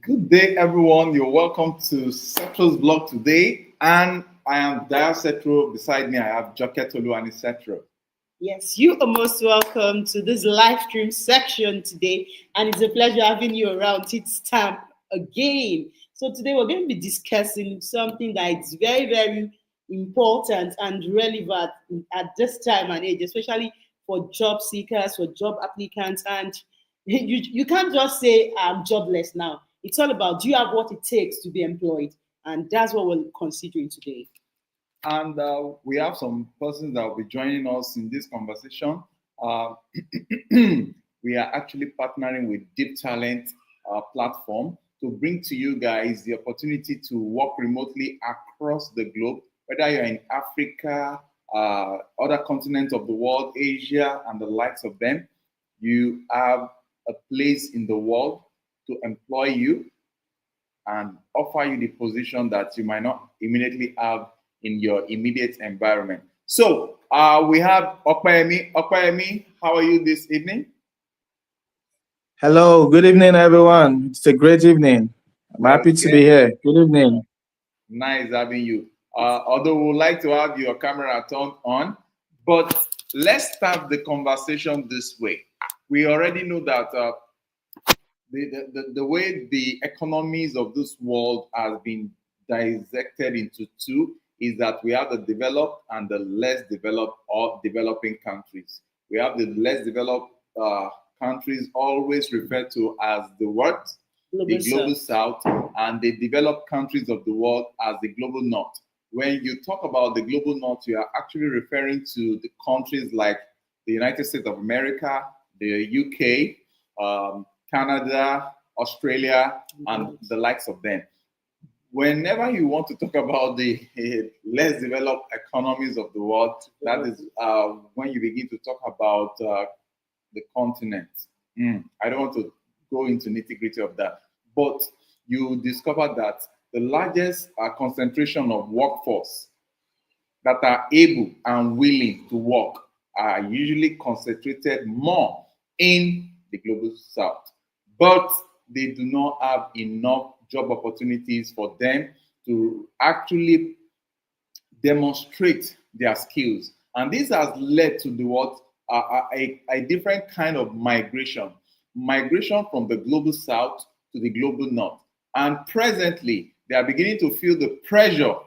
Good day, everyone. You're welcome to Cetro's blog today. And I am Dia Cetro. Beside me, I have Joket Tolu and Cetro. Yes, you are most welcome to this live stream section today, and it's a pleasure having you around. It's time again. So today we're going to be discussing something that is very, very important and relevant at this time and age, especially for job seekers, for job applicants, and you can't just say I'm jobless now. It's all about, do you have what it takes to be employed, and that's what we're considering today. And we have some persons that will be joining us in this conversation. Uh, we are actually partnering with Deep Talent platform to bring to you guys the opportunity to work remotely across the globe, whether you're in Africa, other continents of the world, Asia, and the likes of them. You have a place in the world to employ you and offer you the position that you might not immediately have in your immediate environment. So we have Okpayemi. Okpayemi, how are you this evening? Hello, good evening, everyone. It's a great evening. I'm happy to be here. Good evening. Nice having you. Although we would like to have your camera turned on, but let's start the conversation this way. We already know that the way the economies of this world has been dissected into two is that we have the developed and the less developed or developing countries. We have the less developed countries always referred to as the what? The global south, and the developed countries of the world as the global north. When you talk about the global north, you are actually referring to the countries like the United States of America, the UK, Canada, Australia, and the likes of them. Whenever you want to talk about the less developed economies of the world, that is when you begin to talk about the continent. I don't want to go into nitty-gritty of that, but you discover that the largest concentration of workforce that are able and willing to work are usually concentrated more in the global south, but they do not have enough job opportunities for them to actually demonstrate their skills. And this has led to the what a different kind of migration from the global south to the global north. And presently, they are beginning to feel the pressure.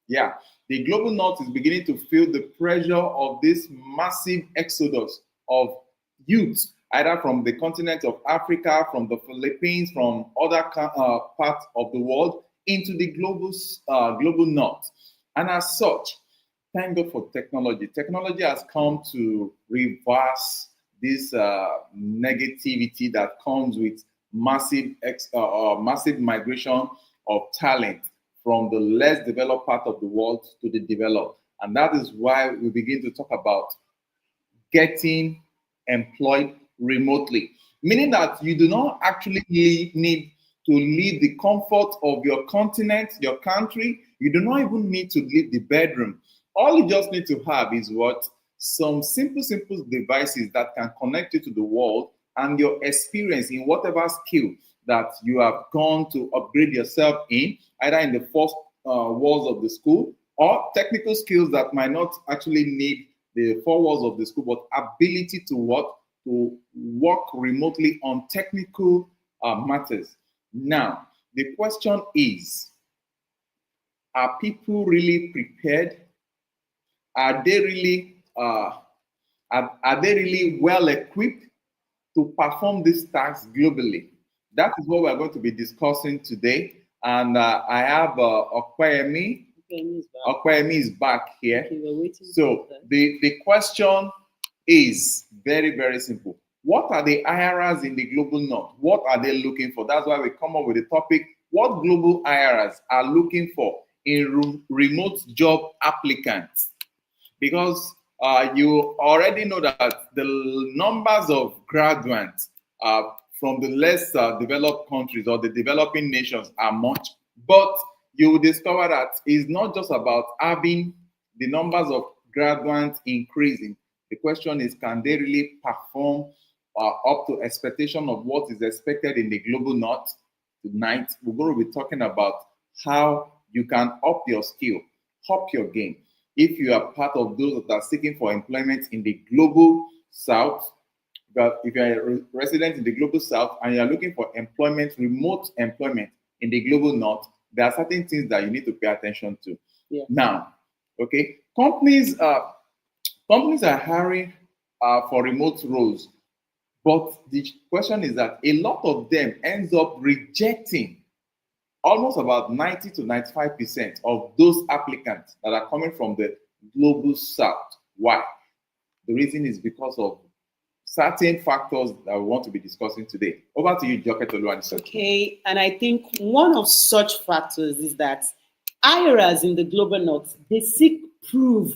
Yeah, the global north is beginning to feel the pressure of this massive exodus of youth, either from the continent of Africa, from the Philippines, from other parts of the world, into the global north. And as such, thank God for technology. Technology has come to reverse this negativity that comes with massive migration of talent from the less developed part of the world to the developed. And that is why we begin to talk about getting employed remotely, meaning that you do not actually need to leave the comfort of your continent, your country. You do not even need to leave the bedroom. All you just need to have is what? Some simple devices that can connect you to the world and your experience in whatever skill that you have gone to upgrade yourself in, either in the first walls of the school or technical skills that might not actually need the four walls of the school, but ability to work remotely on technical matters. Now, the question is, are people really prepared? Are they really well equipped to perform these tasks globally? That is what we're going to be discussing today. And I have Okpayemi. Okpayemi is back here. Okay, so the question is very, very simple. What are the IRAs in the global north? What are they looking for? That's why we come up with the topic, what global IRAs are looking for in remote job applicants. Because you already know that the numbers of graduates from the less developed countries or the developing nations are much, but you will discover that it's not just about having the numbers of graduates increasing. The question is, can they really perform up to expectation of what is expected in the global north? tonight, we're going to be talking about how you can up your skill, up your game. If you are part of those that are seeking for employment in the global south, but if you're a resident in the global south and you're looking for employment, remote employment in the global north, there are certain things that you need to pay attention to. Yeah. Now, okay, companies are hiring for remote roles, but the question is that a lot of them ends up rejecting almost about 90 to 95% of those applicants that are coming from the global south. Why? The reason is because of certain factors that we want to be discussing today. Over to you, Joketolu. Okay, and I think one of such factors is that Hreres in the global north, they seek proof,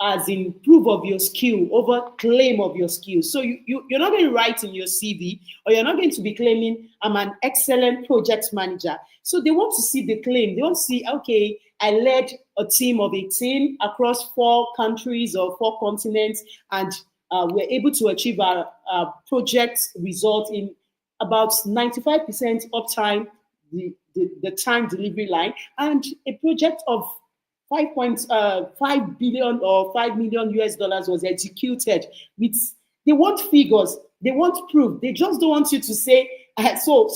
as in proof of your skill over claim of your skill. So you're not going to write in your CV, or you're not going to be claiming, I'm an excellent project manager. So they want to see the claim. They want to see, okay, I led a team of 18 across 4 countries or 4 continents, and we're able to achieve our project result in about 95% uptime, the time delivery line, and a project of 5.5 billion or 5 million US dollars was executed. They want figures, they want proof. They just don't want you to say. So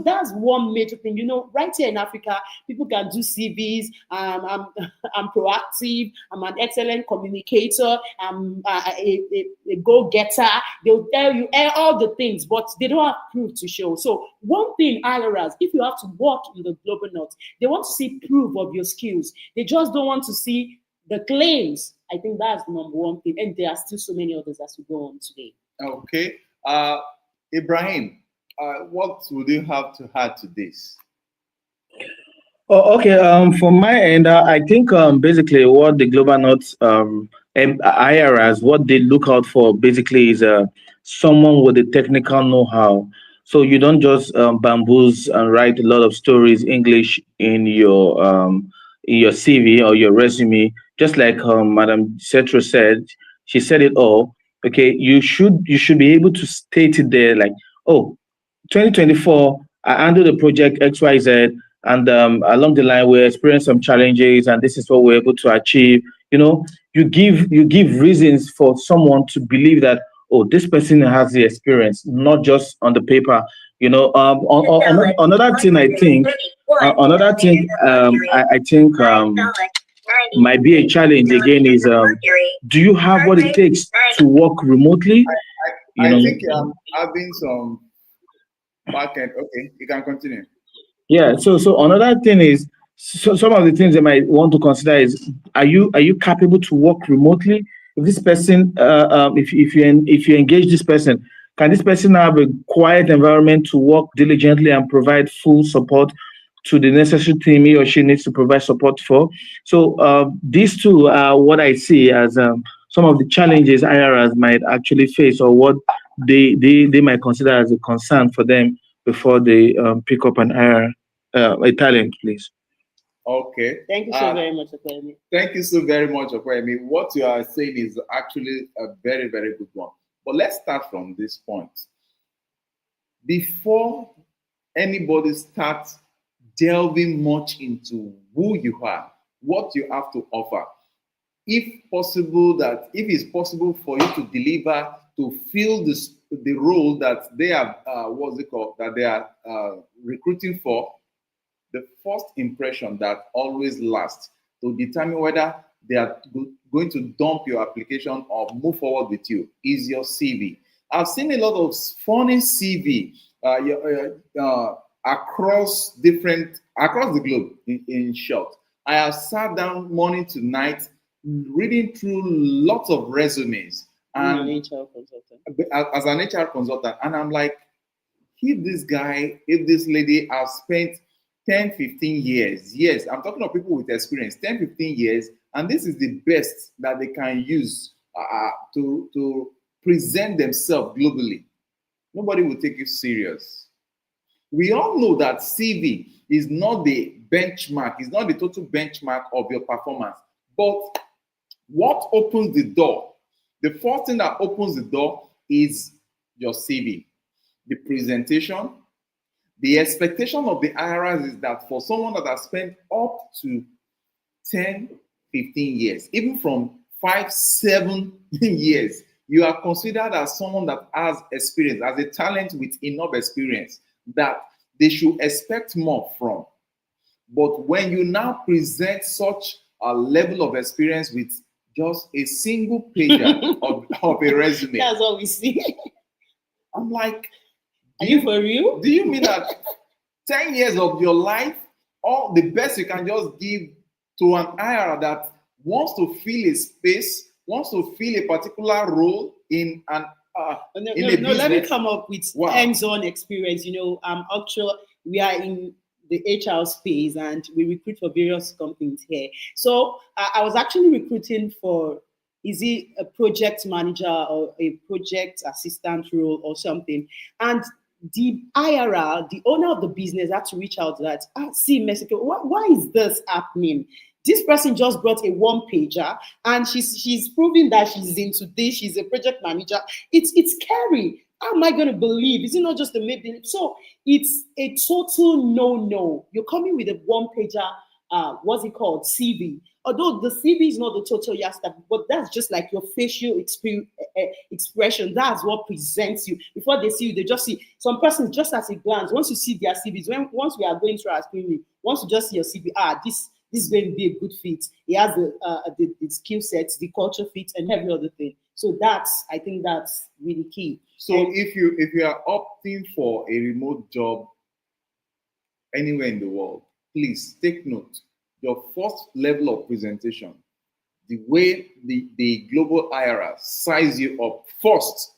that's one major thing. Right here in Africa, people can do CVs. I'm proactive. I'm an excellent communicator. I'm a go-getter. They'll tell you all the things, but they don't have proof to show. So one thing, Hreres, if you have to work in the global north, they want to see proof of your skills. They just don't want to see the claims. I think that's the number one thing, and there are still so many others as we go on today. Okay, Ibrahim. What would you have to add to this? Oh, okay. From my end, I think basically what the Global North IRAs, what they look out for basically is someone with the technical know-how. So you don't just bamboos and write a lot of stories English in your CV or your resume. Just like Madam Cetro said, she said it all. Okay, you should be able to state it there, like, oh, 2024, I handled the project XYZ, and along the line, we experienced some challenges, and this is what we're able to achieve. You give reasons for someone to believe that, oh, this person has the experience, not just on the paper. Another thing I think, I think might be a challenge again is, do you have what it takes to work remotely? I think I'm having some backend. Okay, you can continue. Yeah. So another thing is, some of the things they might want to consider is, are you capable to work remotely? If this person, if you engage this person, can this person have a quiet environment to work diligently and provide full support to the necessary team he or she needs to provide support for? So these two are what I see as some of the challenges IRAs might actually face, or what they might consider as a concern for them before they pick up an IRA, a talent, please. Okay. Thank you so very much, Okwemi. Thank you so very much, Okwemi. What you are saying is actually a very, very good one. But let's start from this point. Before anybody starts delving much into who you are, what you have to offer, if it's possible for you to deliver, to fill the role that they are, that they are recruiting for, the first impression that always lasts to determine whether they are going to dump your application or move forward with you is your CV. I've seen a lot of funny CV across the globe, in short. I have sat down morning to night reading through lots of resumes and as an HR consultant, and I'm like, if this lady has spent 10, 15 years, yes, I'm talking of people with experience, 10, 15 years, and this is the best that they can use to present themselves globally, nobody will take you serious. We all know that CV is not the benchmark, it's not the total benchmark of your performance. But what opens the door? The first thing that opens the door is your CV, the presentation, The expectation of the IRS is that for someone that has spent up to 10, 15 years, even from 5, 7 years, you are considered as someone that has experience, as a talent with enough experience that they should expect more from. But when you now present such a level of experience with just a single pager of a resume, That's what we see. I'm like, Are you for real? do you mean that 10 years of your life, all the best you can just give to an IR that wants to fill a space, wants to fill a particular role in an no, let me come up with hands-on experience. Actually, we are in the HR space and we recruit for various companies here. So I was actually recruiting for, is it a project manager or a project assistant role or something? And the IRR, the owner of the business, had to reach out to that. See, Mexico, why is this happening? This person just brought a one-pager and she's proving that she's into this. She's a project manager. It's scary. How am I going to believe? Is it not just a maybe? So it's a total no. You're coming with a one-pager, what's it called, CV. Although the CV is not the total yasta, but that's just like your facial expression. That's what presents you. Before they see you, they just see some persons just at a glance. Once you see their CVs, once we are going through our screening, once you just see your CV, this is going to be a good fit. He has the skill sets, the culture fit, and every other thing. So I think that's really key. So if you are opting for a remote job anywhere in the world, please take note. Your first level of presentation, the way the global IRS size you up first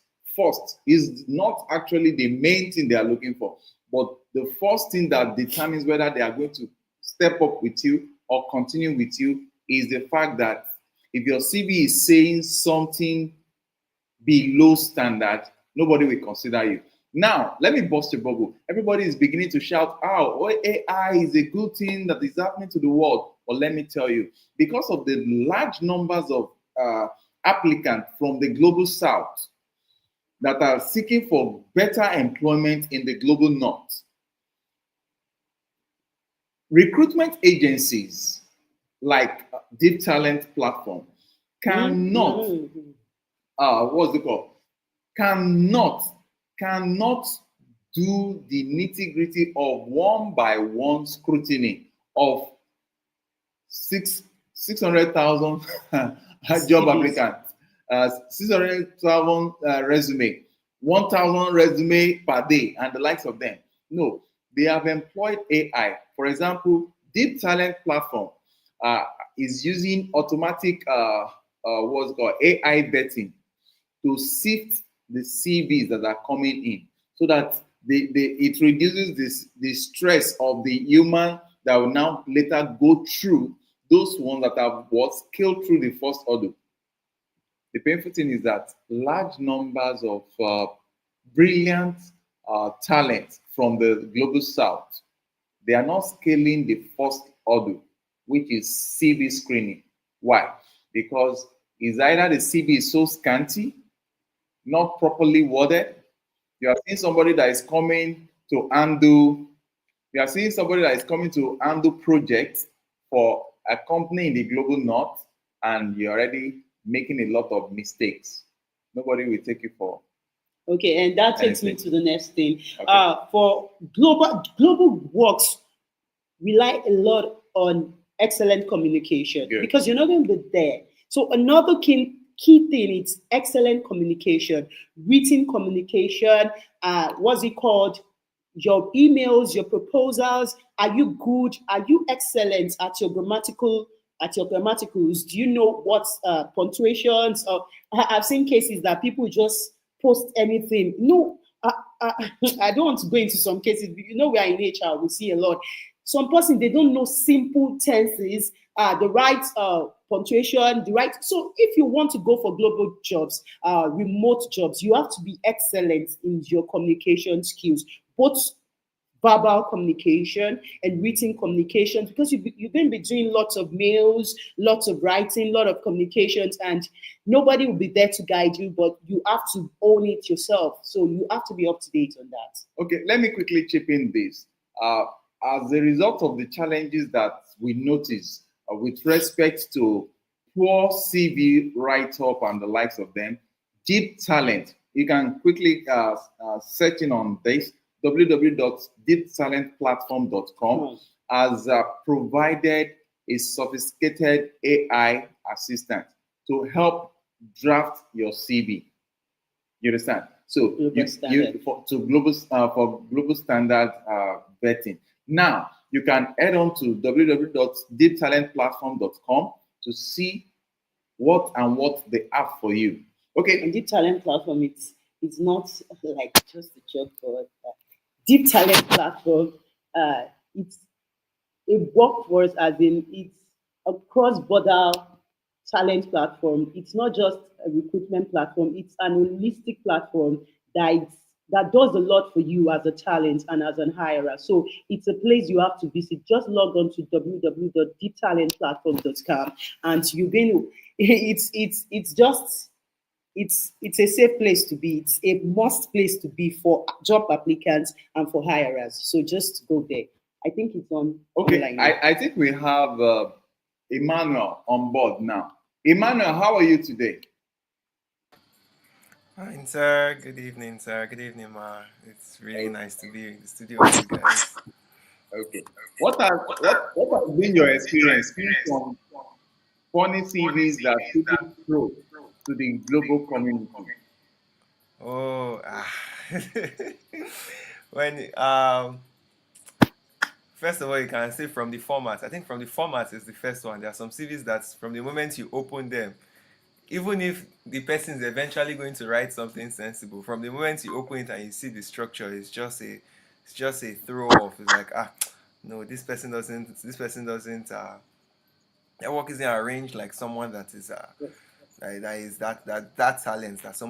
is not actually the main thing they are looking for, but the first thing that determines whether they are going to step up with you or continue with you is the fact that if your CV is saying something below standard, nobody will consider you. Now, let me bust your bubble. Everybody is beginning to shout, oh, AI is a good thing that is happening to the world. But let me tell you, because of the large numbers of applicants from the global south that are seeking for better employment in the global north, recruitment agencies like Deep Talent Platform cannot, what's it called? Cannot do the nitty-gritty of one-by-one scrutiny of 600,000 job applicants, 600,000 resume, 1,000 resume per day, and the likes of them. No, they have employed AI. For example, Deep Talent Platform is using automatic what's called AI vetting to sift the CVs that are coming in, so that it reduces the stress of the human that will now later go through those ones that was scaled through the first order. The painful thing is that large numbers of brilliant talent from the global south, they are not scaling the first order, which is CV screening. Why? Because it's either the CV is so scanty, not properly worded. You are seeing somebody that is coming to undo. You are seeing somebody that is coming to undo projects for a company in the global north, and you're already making a lot of mistakes. Nobody will take you for. Okay, and that takes me to the next thing. Okay. For global works, rely a lot on excellent communication. Good. Because you're not going to be there. So another key thing is excellent communication, written communication. What's it called? Your emails, your proposals. Are you good? Are you excellent at your grammaticals? Do you know what punctuations? I've seen cases that people just post anything. No, I don't want to go into some cases. We are in HR. We see a lot. Some person, they don't know simple tenses, the right punctuation, the right. So if you want to go for global jobs, remote jobs, you have to be excellent in your communication skills, both verbal communication and written communication, because you're going to be doing lots of mails, lots of writing, lot of communications, and nobody will be there to guide you, but you have to own it yourself. So you have to be up to date on that. Okay, let me quickly chip in this. As a result of the challenges that we notice with respect to poor CV write-up and the likes of them, Deep Talent, you can quickly search in on this, www.deeptalentplatform.com, has provided a sophisticated AI assistant to help draft your CV. You understand? So for global standard vetting. Now you can head on to www.deeptalentplatform.com to see what they have for you. Okay. And Deep Talent Platform, it's not like just a job for Deep Talent Platform. It's a workforce, as in it's a cross-border talent platform. It's not just a recruitment platform. It's an holistic platform that does a lot for you as a talent and as an hirer. So it's a place you have to visit. Just log on to www.deeptalentplatform.com and you're going to. It's a safe place to be. It's a must place to be for job applicants and for hirers. So just go there. I think it's on. Okay, I think we have Emmanuel on board now. Emmanuel, how are you today? Fine, sir. Good evening, sir. Good evening, Ma. It's really nice to be in the studio with you guys. Okay. What has been your experience from funny CVs that people throw to the global community? Oh, when first of all, you can say from the format. I think from the format is the first one. There are some CVs that from the moment you open them, even if the person is eventually going to write something sensible, from the moment you open it and you see the structure, it's just a throw off. It's like, no, this person doesn't their work isn't arranged like someone that is that talent that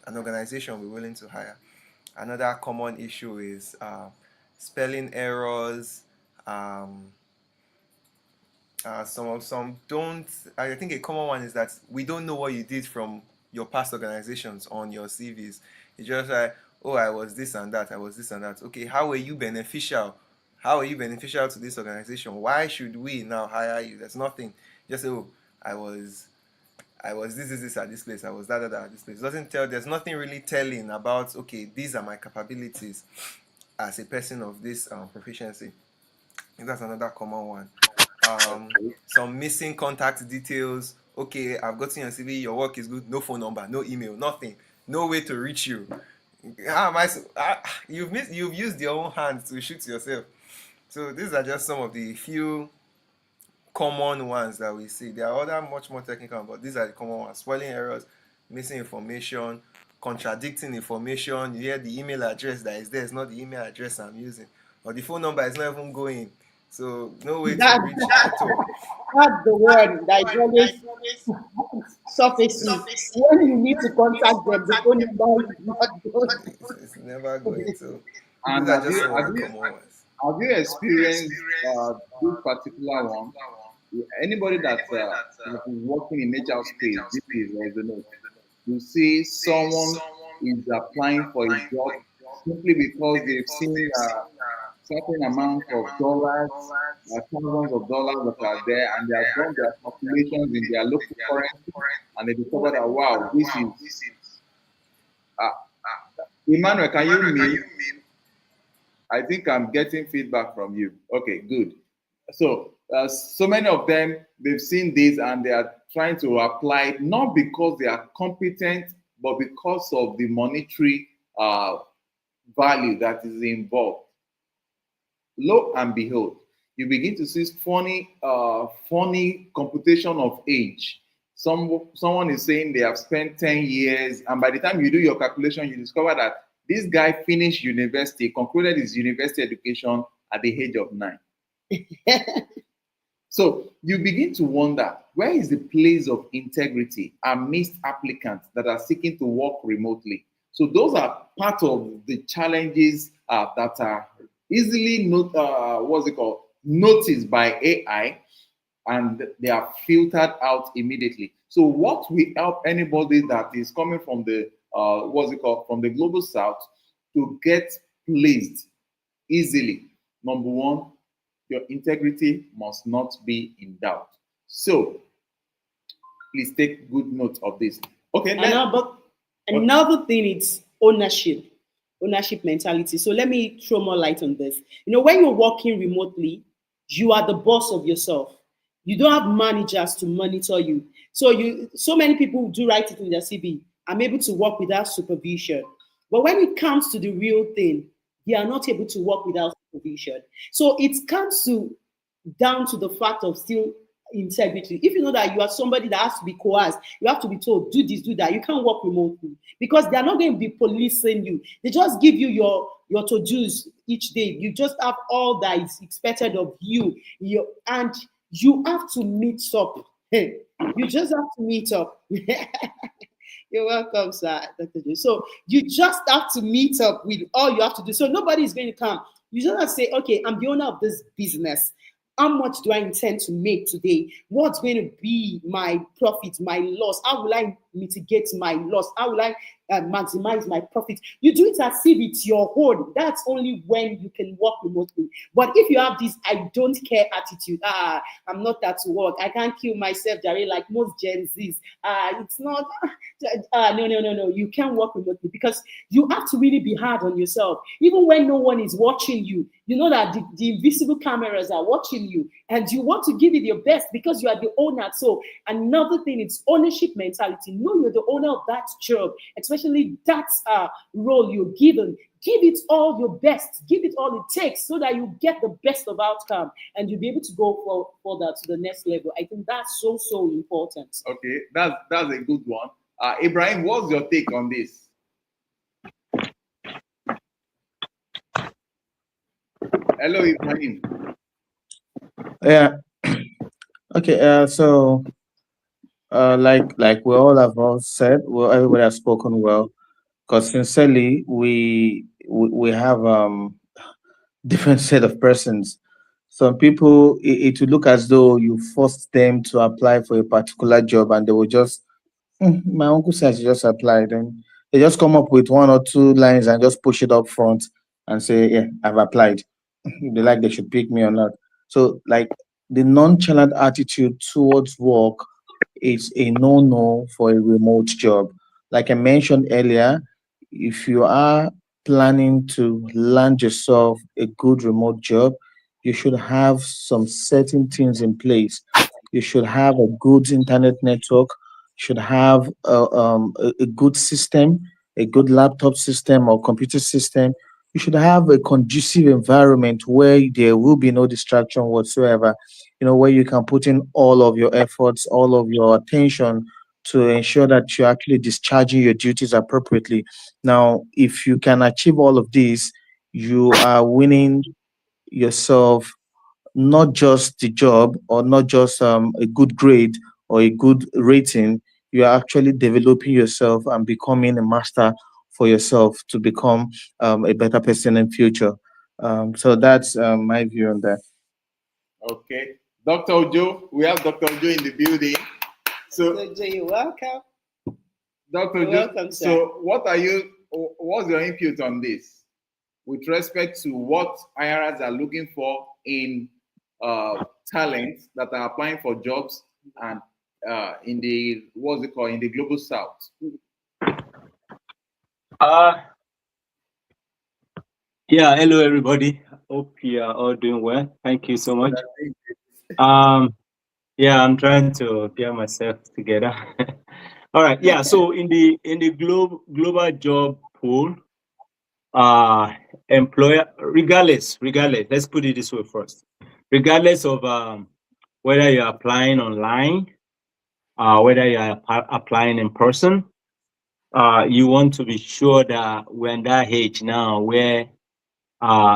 an organization will be willing to hire. Another common issue is spelling errors. Some don't. I think a common one is that we don't know what you did from your past organizations on your CVs. It's just like, oh, I was this and that. I was this and that. Okay, how were you beneficial? How are you beneficial to this organization? Why should we now hire you? There's nothing. Just say, oh, I was this at this place. I was that at this place. It doesn't tell. There's nothing really telling about. Okay, these are my capabilities as a person of this proficiency. I think that's another common one. Some missing contact details. Okay, I've gotten your CV. Your work is good. No phone number. No email. Nothing. No way to reach you. How am I? You've used your own hand to shoot yourself. So these are just some of the few common ones that we see. There are other much more technical, but these are the common ones. Spelling errors, missing information, contradicting information. You hear the email address that is there is not the email address I'm using, or the phone number is not even going. So no way to reach at all. That's the word that is always surfacing. When you need to contact them, the phone number is not going. It's never going to. And these are just some of the common ones. Have you experienced this particular one? Anybody that has been working in HR space, this is resonate. You see someone is applying for a job simply because they've seen certain amount of dollars, thousands of dollars that are there, and they have done their calculations in their local currency, and they discover that, wow, this is. Emmanuel, can you mute? I think I'm getting feedback from you. Okay, good. So, so many of them, they've seen this and they are trying to apply it, not because they are competent, but because of the monetary value that is involved. Lo and behold, you begin to see funny computation of age. Someone is saying they have spent 10 years, and by the time you do your calculation, you discover that this guy finished university, concluded his university education at the age of 9. So you begin to wonder, where is the place of integrity amidst applicants that are seeking to work remotely? So those are part of the challenges that are easily noticed by AI, and they are filtered out immediately. So what will help anybody that is coming from the from the global south to get placed easily? Number one, your integrity must not be in doubt. So please take good note of this. Okay, Another thing is ownership mentality. So let me throw more light on this. When you're working remotely, you are the boss of yourself. You don't have managers to monitor you. So many people do write it in their CV. I'm able to work without supervision. But when it comes to the real thing, they are not able to work without supervision. So it comes down to the fact of still integrity. If you know that you are somebody that has to be coerced, you have to be told, do this, do that. You can't work remotely because they are not going to be policing you. They just give you your to-dos each day. You just have all that is expected of you. And you have to meet up. Hey, you just have to meet up. You're welcome, sir. So you just have to meet up with all you have to do. So nobody is going to come. You just have to say, okay, I'm the owner of this business. How much do I intend to make today? What's going to be my profit, my loss? How will I mitigate my loss? How will I maximize my profit? You do it as if it's your own. That's only when you can work remotely. But if you have this I don't care attitude, I'm not at work, I can't kill myself, Jerry, like most Gen Zs. It's not, no. You can't work remotely because you have to really be hard on yourself. Even when no one is watching you, you know that the invisible cameras are watching you and you want to give it your best because you are the owner. So another thing is ownership mentality. Know you're the owner of that job, especially that role you're given. Give it all your best. Give it all it takes so that you get the best of outcome and you'll be able to go further to the next level. I think that's so important. Okay, that's a good one. Ibrahim, what's your take on this? Hello, Ibrahim. Yeah. Okay. So, like we all have all said, well, everybody has spoken well. Because sincerely, we have different set of persons. Some people, it will look as though you forced them to apply for a particular job, and they will just, my uncle says you just applied, and they just come up with one or two lines and just push it up front and say, yeah, I've applied. They like they should pick me or not. So like the nonchalant attitude towards work is a no-no for a remote job. Like I mentioned earlier, if you are planning to land yourself a good remote job, you should have some certain things in place. You should have a good internet network, should have a good system, a good laptop system or computer system. You should have a conducive environment where there will be no distraction whatsoever, where you can put in all of your efforts, all of your attention to ensure that you're actually discharging your duties appropriately. Now, if you can achieve all of these, you are winning yourself not just the job or not just a good grade or a good rating. You are actually developing yourself and becoming a master for yourself to become a better person in future. So that's my view on that. Okay. Dr. Ojo, we have Dr. Ojo in the building. So, Ojo, you're welcome. Dr. You're Ojo, welcome, sir. so what's your input on this with respect to what IRAs are looking for in talents that are applying for jobs and in the, in the global south? Yeah, hello everybody. Hope you are all doing well. Thank you so much. Yeah, I'm trying to get myself together. All right. Yeah. So in the global job pool, employer, regardless, let's put it this way first. Regardless of whether you're applying online, whether you're applying in person, you want to be sure that we're in that age now where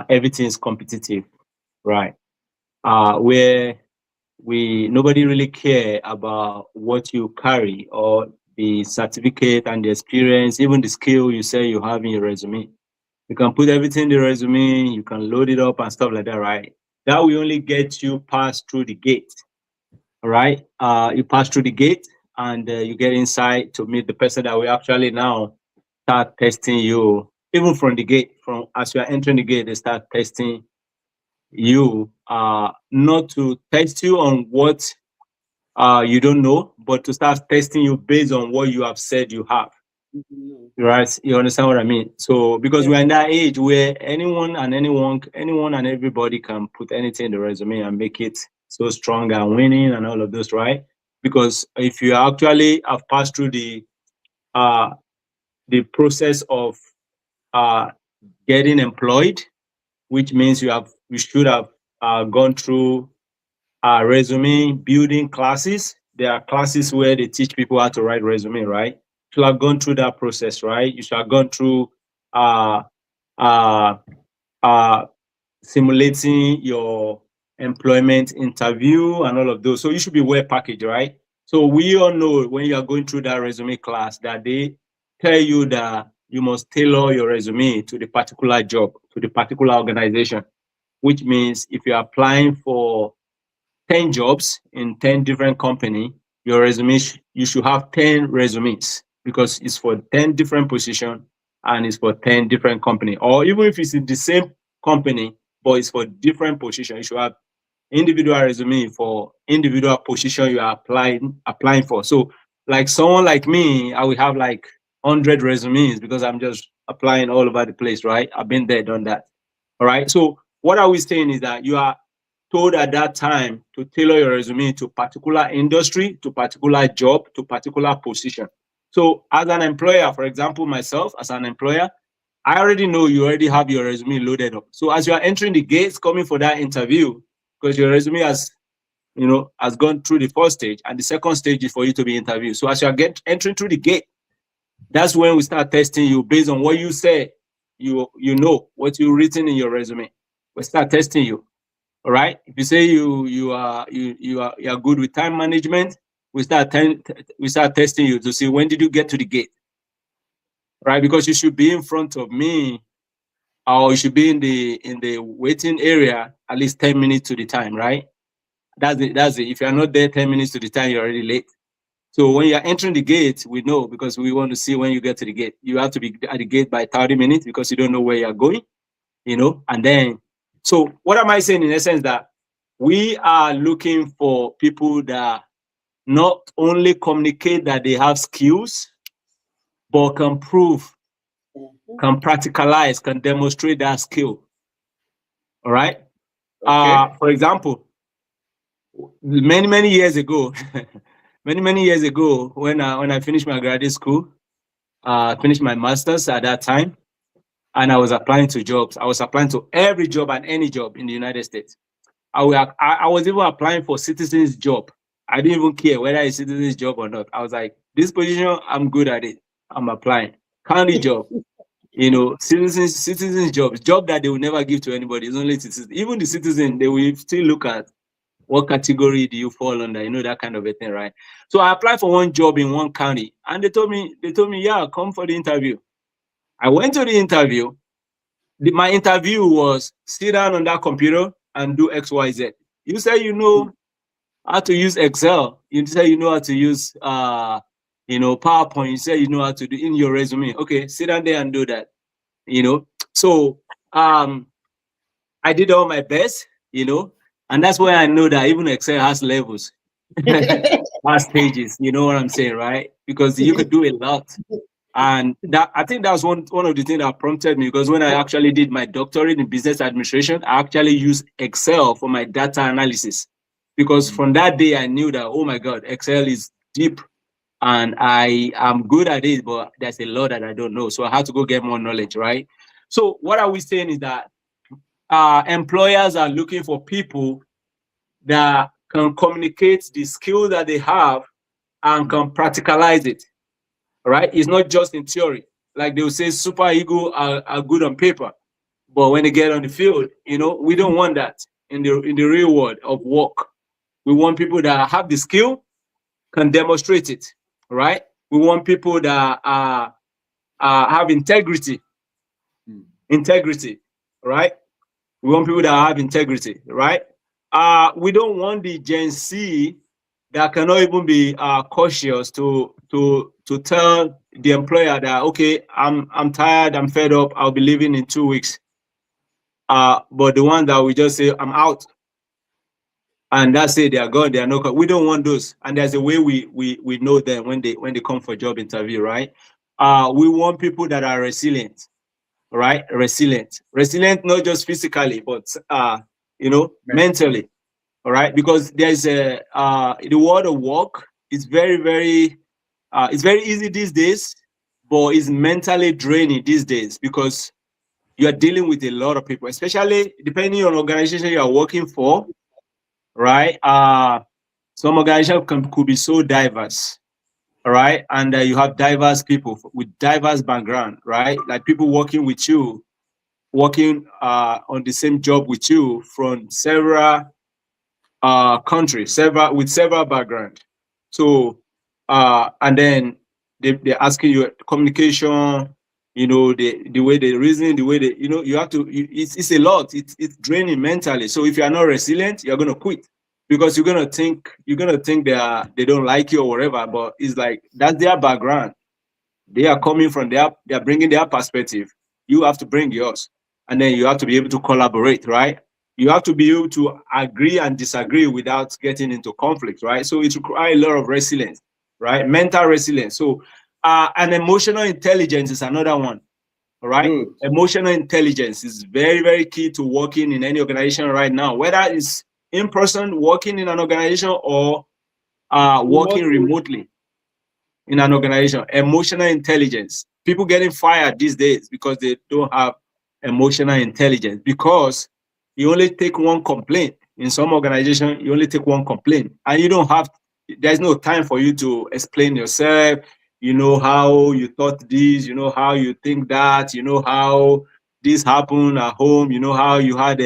everything is competitive, right? Where nobody really care about what you carry or the certificate and the experience, even the skill you say you have in your resume. You can put everything in the resume, you can load it up and stuff like that, right? That will only get you past through the gate. All right. You pass through the gate and you get inside to meet the person that will actually now start testing you. Even from the gate, from as you are entering the gate, they start testing you, not to test you on what you don't know, but to start testing you based on what you have said you have. Right? You understand what I mean? So because we're in that age where anyone and everybody can put anything in the resume and make it so strong and winning and all of those, right? Because if you actually have passed through the process of getting employed, which means you should have gone through resume building classes. There are classes where they teach people how to write resume, right? You should have gone through that process, right? You should have gone through simulating your employment interview and all of those. So you should be well packaged, right? So we all know when you are going through that resume class that they tell you that you must tailor your resume to the particular job, to the particular organization, which means if you're applying for 10 jobs in 10 different companies, your resume, you should have 10 resumes because it's for 10 different positions and it's for 10 different companies. Or even if it's in the same company, but it's for different positions, you should have individual resume for individual position you are applying for. So like someone like me, I will have like 100 resumes because I'm just applying all over the place, right? I've been there, done that. All right. So what are we saying is that you are told at that time to tailor your resume to particular industry, to particular job, to particular position. So as an employer, for example, myself as an employer, I already know you already have your resume loaded up. So as you are entering the gates, coming for that interview, because your resume has gone through the first stage, and the second stage is for you to be interviewed. So as you are entering through the gate, that's when we start testing you based on what you say, you know, what you've written in your resume. We start testing you. All right. If you say you are good with time management, we start testing you to see when did you get to the gate, right? Because you should be in front of me, or you should be in the waiting area at least 10 minutes to the time, right? That's it. If you're not there 10 minutes to the time, you're already late. So when you're entering the gate, we know because we want to see when you get to the gate. You have to be at the gate by 30 minutes because you don't know where you're going, and then. So what am I saying in essence? That we are looking for people that not only communicate that they have skills, but can prove, can practicalize, can demonstrate that skill. All right. Okay. For example, many years ago, many years ago, when I finished my graduate school, finished my master's at that time, and I was applying to jobs. I was applying to every job and any job in the United States. I was even applying for citizens job. I didn't even care whether it's citizens job or not. I was like, this position, I'm good at it. I'm applying. County job, citizens job that they will never give to anybody. It's only citizens. Even the citizen, they will still look at what category do you fall under, that kind of a thing, right? So I applied for one job in one county, and they told me, yeah, come for the interview. I went to the interview. My interview was sit down on that computer and do XYZ. You say you know how to use Excel. You say you know how to use PowerPoint. You say you know how to do in your resume. Okay, sit down there and do that. So I did all my best, and that's why I know that even Excel has levels, has stages. You know what I'm saying, right? Because you could do a lot. And that, I think that was one of the things that prompted me, because when I actually did my doctorate in business administration, I actually used Excel for my data analysis. Because from that day, I knew that, oh my God, Excel is deep and I am good at it, but there's a lot that I don't know. So I had to go get more knowledge, right? So what are we saying is that employers are looking for people that can communicate the skill that they have and can practicalize it. Right? It's not just in theory. Like they will say super ego are good on paper, but when they get on the field, we don't want that in the real world of work. We want people that have the skill, can demonstrate it, right? We want people that have integrity, integrity, right? We want people that have integrity, right? We don't want the Gen Z that cannot even be cautious to tell the employer that, okay, I'm tired, I'm fed up, I'll be leaving in 2 weeks. But the one that we just say I'm out, and that's it, they are gone, they are not. We don't want those, and there's a way we know them when they come for job interview, right? We want people that are resilient, right? Resilient not just physically, but mentally, all right? Because there's the world of work is very it's very easy these days, but it's mentally draining these days because you are dealing with a lot of people, especially depending on organization you are working for, right? Some organization could be so diverse, all right? And you have diverse people with diverse background, right? Like people working with you, working on the same job with you from several countries, with several background. So, and then they're asking you communication, the way they reason, the way they, you have to, it's a lot. It's draining mentally. So if you are not resilient, you're going to quit because you're going to think they don't like you or whatever, but it's like, that's their background. They are coming from they are bringing their perspective. You have to bring yours. And then you have to be able to collaborate, right? You have to be able to agree and disagree without getting into conflict, right? So it requires a lot of resilience, right? Mental resilience. So, and emotional intelligence is another one, all right? Good. Emotional intelligence is very key to working in any organization right now, whether it's in person, working in an organization, or working remotely in an organization. Emotional intelligence. People getting fired these days because they don't have emotional intelligence, because you only take one complaint. In some organization, you only take one complaint, and you don't have, there's no time for you to explain yourself. You know how you thought this, you know how you think that, you know how this happened at home, you know how you had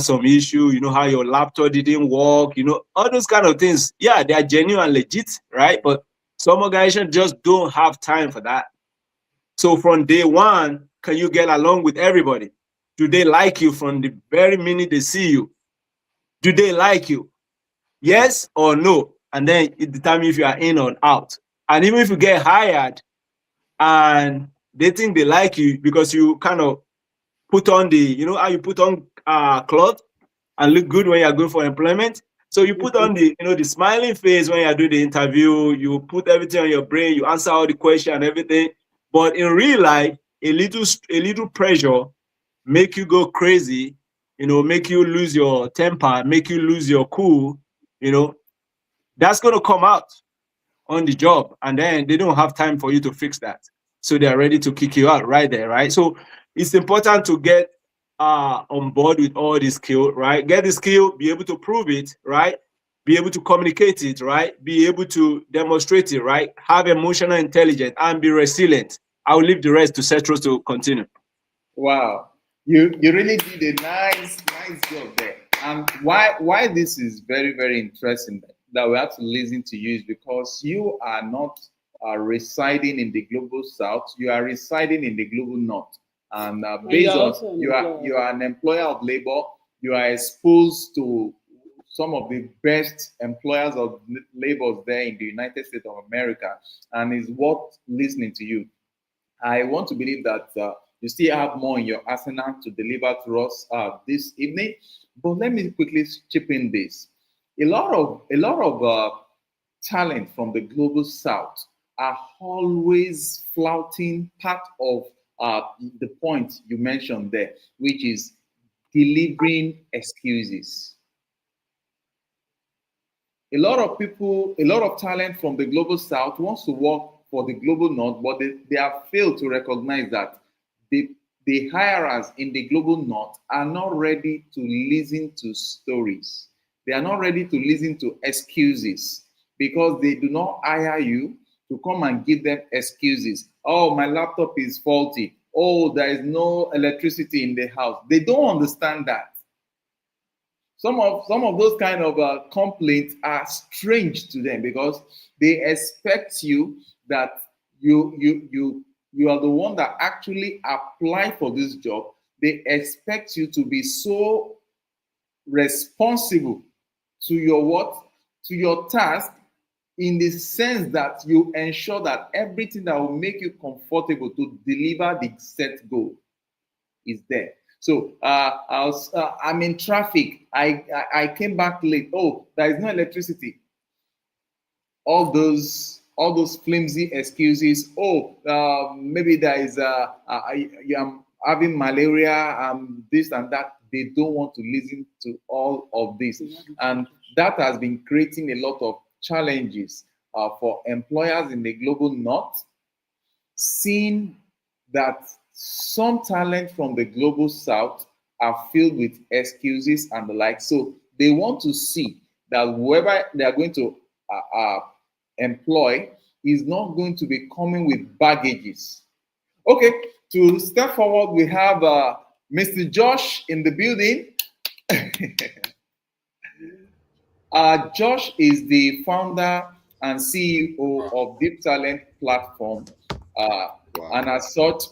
some issue, you know how your laptop didn't work, you know, all those kind of things. Yeah, they are genuine and legit, right? But some organizations just don't have time for that. So from day one, can you get along with everybody? Do they like you from the very minute they see you? Do they like you? Yes or no? And then it determines if you are in or out. And even if you get hired and they think they like you because you kind of put on you know how you put on clothes and look good when you're going for employment. So you put on the smiling face when you're doing the interview, you put everything on your brain, you answer all the questions and everything. But in real life, a little pressure make you go crazy, make you lose your temper, make you lose your cool, that's going to come out on the job. And then they don't have time for you to fix that. So they're ready to kick you out right there, right? So it's important to get on board with all the skill, right? Get the skill, be able to prove it, right? Be able to communicate it, right? Be able to demonstrate it, right? Have emotional intelligence and be resilient. I'll leave the rest to Cetros to continue. Wow, you really did a nice job there. And why this is very interesting that we have to listen to you is because you are not residing in the global south, you are residing in the global north. And based on you are an employer of labor, you are exposed to some of the best employers of labor there in the United States of America, and it's worth listening to you. I want to believe that you still have more in your arsenal to deliver to us this evening. But let me quickly chip in this. A lot of talent from the global south are always flouting part of the point you mentioned there, which is delivering excuses. A lot of people, a lot of talent from the global south wants to work for the global north, but they have failed to recognize that the hirers in the global north are not ready to listen to stories. They are not ready to listen to excuses because they do not hire you to come and give them excuses. Oh, my laptop is faulty. Oh, there is no electricity in the house. They don't understand that. Some of those kind of complaints are strange to them because they expect you that you you are the one that actually apply for this job, they expect you to be so responsible to your what? To your task, in the sense that you ensure that everything that will make you comfortable to deliver the set goal is there. So I'm in traffic. I came back late. Oh, there is no electricity. All those flimsy excuses. Oh, maybe there is I'm having malaria, this and that. They don't want to listen to all of this, and that has been creating a lot of challenges for employers in the global north, seeing that some talent from the global south are filled with excuses and the like. So they want to see that whoever they are going to employ is not going to be coming with baggages. Okay, to step forward, we have Mr. Josh in the building. Josh is the founder and CEO of Deep Talent Platform, and as such,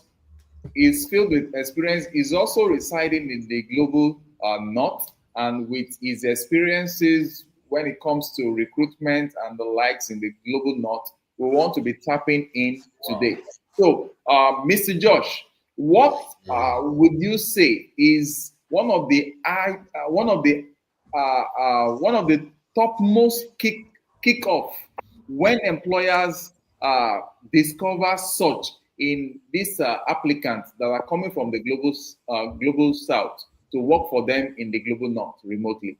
is filled with experience. Is also residing in the global north, and with his experiences when it comes to recruitment and the likes in the global north, we want to be tapping in today. So, Mr. Josh, what would you say is one of the topmost kickoff when employers discover such in these applicants that are coming from the global south to work for them in the global north remotely?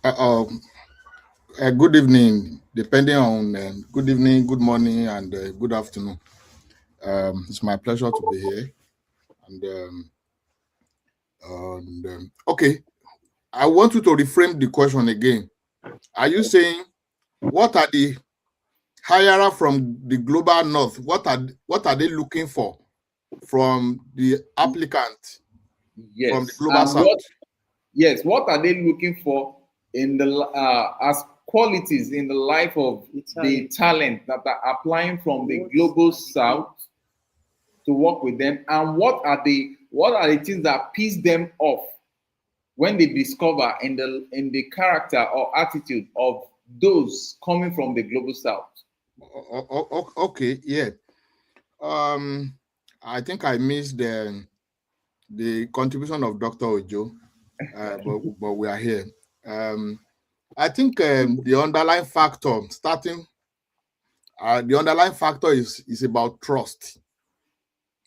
Good evening, depending on good evening, good morning, and good afternoon. It's my pleasure to be here. Okay, I want you to reframe the question again. Are you saying what are the hirer from the global north? What are they looking for from the applicant from the global south? What are they looking for in the as qualities in the life of the talent that are applying from the global south to work with them, and what are the things that piss them off when they discover in the character or attitude of those coming from the global south? Okay, yeah. I think I missed the contribution of Dr. Ojo, but we are here. I think the underlying factor is about trust.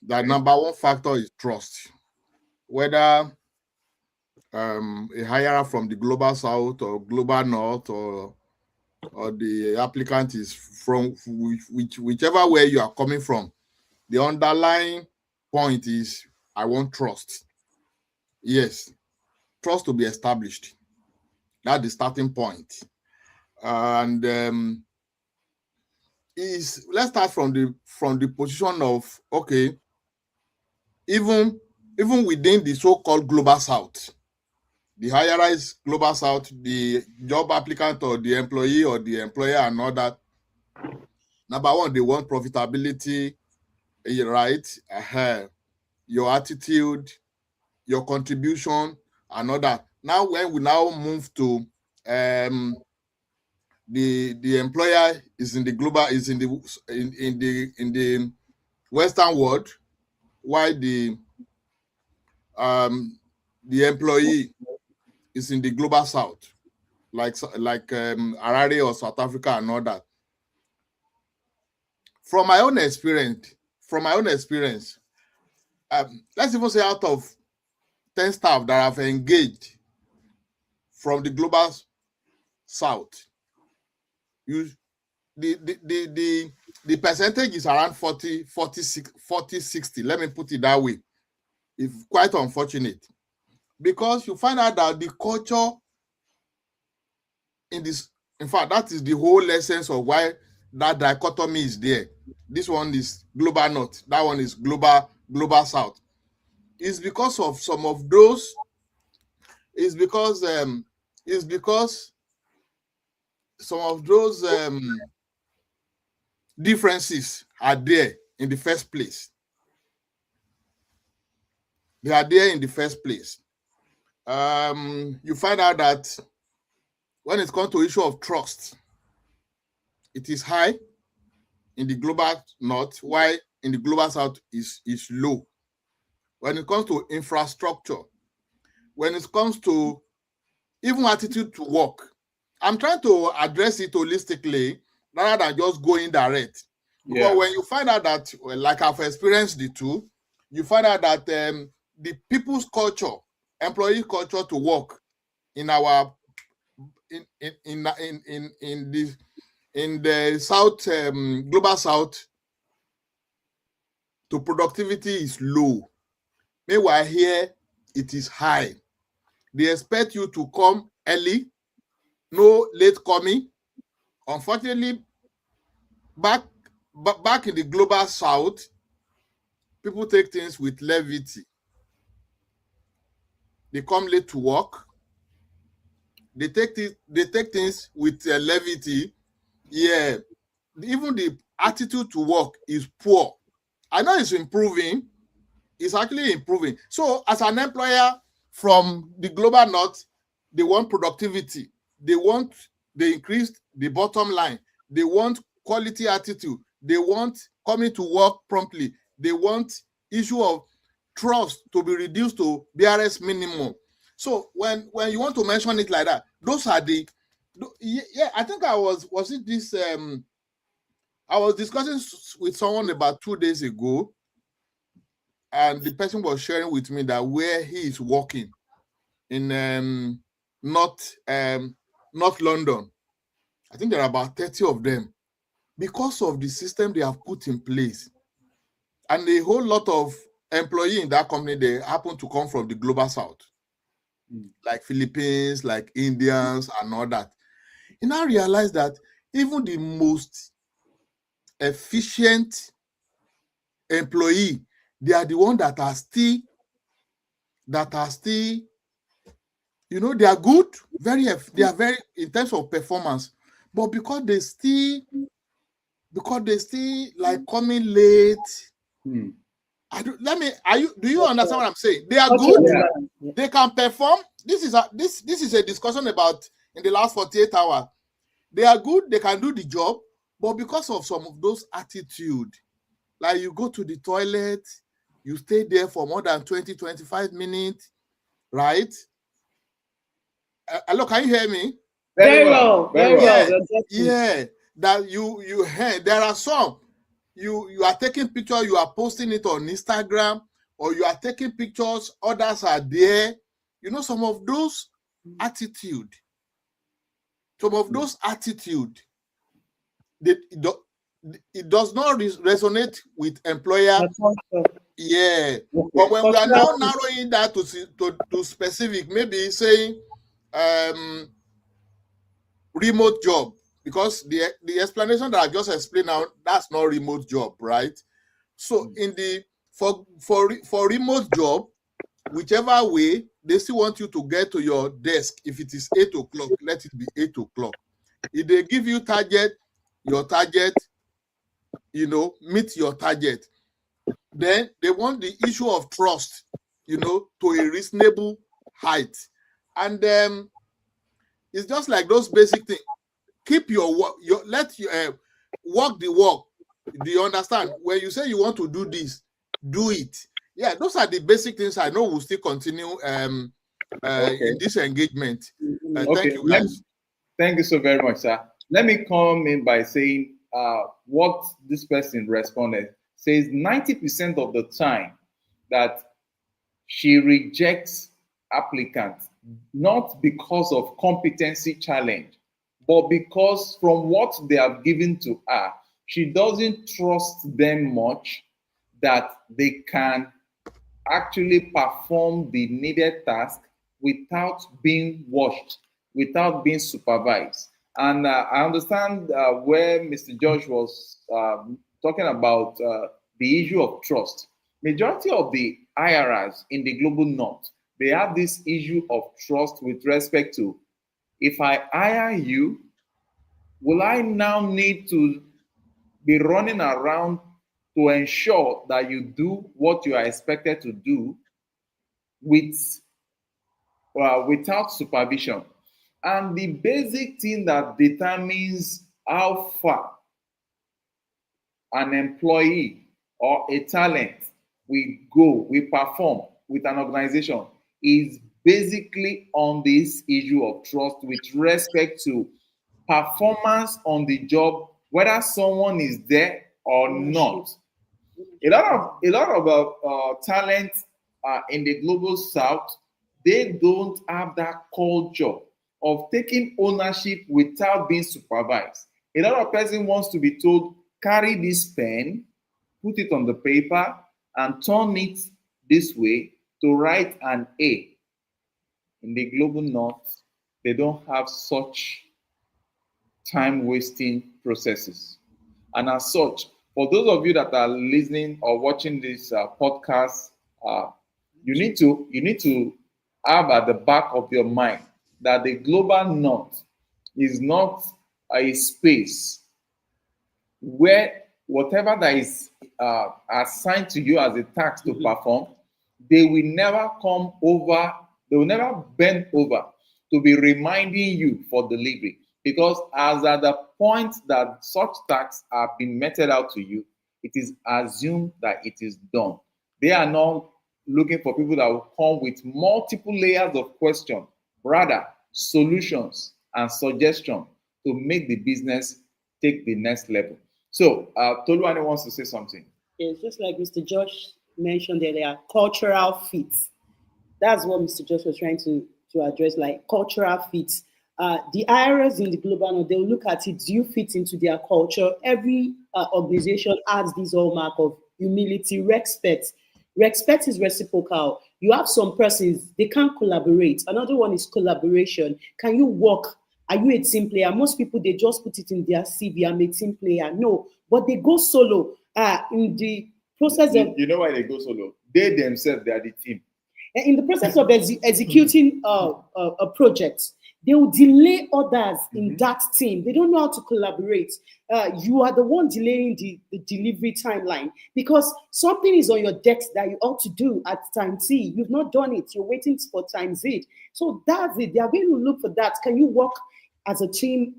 The number one factor is trust. Whether a hirer from the global south or global north or the applicant is from whichever way you are coming from, the underlying point is I want trust. Yes, trust to be established. That's the starting point. And let's start from the position of, okay, even within the so-called global south, the hirer is global south, the job applicant or the employee or the employer and all that. Number one, they want profitability, right? Your attitude, your contribution, and all that. Now, when we now move to the employer is in the global, is in the Western world, while the employee is in the global south, like Hreres or South Africa and all that. From my own experience, let's even say out of 10 staff that have engaged from the global south, the percentage is around 40, 60. Let me put it that way. It's quite unfortunate because you find out that the culture in fact, that is the whole essence of why that dichotomy is there. This one is global north, that one is global south. It's because of some of those. It's because some of those differences are there in the first place. They are there in the first place. You find out that when it comes to issue of trust, it is high in the global north, while in the global south is low. When it comes to infrastructure, when it comes to even attitude to work, I'm trying to address it holistically rather than just going direct. Because when you find out that, like I've experienced the two, you find out that the people's culture, employee culture to work in our in the south, global south, to productivity is low. Meanwhile, here it is high. They expect you to come early, no late coming. Unfortunately, back in the global south, people take things with levity. They come late to work. They take things with levity. Yeah, even the attitude to work is poor. I know it's improving. It's actually improving. So, as an employer from the global north, they want productivity. They increase the bottom line. They want quality attitude. They want coming to work promptly. They want issue of trust to be reduced to BRS minimum. So when you want to mention it like that, those are the, yeah, I think I was discussing with someone about 2 days ago, and the person was sharing with me that where he is working in North London, I think there are about 30 of them, because of the system they have put in place. And a whole lot of employees in that company, they happen to come from the global south, like Philippines, like Indians, and all that. You now realize that even the most efficient employee, they are the ones that are still, you know, they are good, they are very in terms of performance, but because they still like coming late. Do you understand what I'm saying? They are good. Yeah. They can perform. This is a discussion about in the last 48 hours. They are good. They can do the job, but because of some of those attitude, like you go to the toilet, you stay there for more than 20-25 minutes, right? Hello, can you hear me? Very well. Yeah. That you heard. There are some. You are taking pictures, you are posting it on Instagram, or you are taking pictures, others are there. You know, some of those attitude, it does not resonate with employer. Yeah. But when we are now narrowing that to specific, maybe saying remote job, because the explanation that I just explained now, that's not remote job, right? So in the for remote job, whichever way, they still want you to get to your desk. If it is 8 o'clock, let it be 8 o'clock. If they give you your target, you know, meet your target. Then they want the issue of trust, you know, to a reasonable height. And it's just like those basic things. Keep your work, let you work the work. Do you understand? When you say you want to do this, do it. Yeah, those are the basic things I know will still continue in this engagement. Thank you, guys. Thank you so very much, sir. Let me come in by saying what this person responded. Says 90% of the time that she rejects applicants, not because of competency challenge, but because from what they have given to her, she doesn't trust them much that they can actually perform the needed task without being watched, without being supervised. And I understand where Mr. Josh was talking about the issue of trust. Majority of the IRAs in the global north, they have this issue of trust with respect to, if I hire you, will I now need to be running around to ensure that you do what you are expected to do without supervision. And the basic thing that determines how far an employee or a talent we perform with an organization is basically on this issue of trust with respect to performance on the job, whether someone is there or not. A lot of talent in the global south, they don't have that culture of taking ownership without being supervised. A lot of person wants to be told, carry this pen, put it on the paper, and turn it this way to write an A. In the global north, they don't have such time wasting processes. And as such, for those of you that are listening or watching this podcast, you need to have at the back of your mind that the global north is not a space where whatever that is assigned to you as a task to perform, they will never come over, they will never bend over to be reminding you for delivery. Because as at the point that such tasks are being meted out to you, it is assumed that it is done. They are not looking for people that will come with multiple layers of question, rather solutions and suggestions to make the business take the next level. So, Toluwani wants to say something. It's just like Mr. Josh mentioned earlier, cultural fits. That's what Mr. Josh was trying to address, like cultural fits. The IRS in the global north, they'll look at it, do you fit into their culture? Every organization adds this hallmark of humility, respect. Respect is reciprocal. You have some persons, they can't collaborate. Another one is collaboration. Can you work? Are you a team player? Most people, they just put it in their CV, I'm a team player. No, but they go solo in the process of... You know why they go solo? They themselves, they are the team. In the process of executing a project, they will delay others in that team. They don't know how to collaborate. You are the one delaying the delivery timeline because something is on your desk that you ought to do at time T. You've not done it. You're waiting for time Z. So that's it. They are going to look for that. Can you work as a team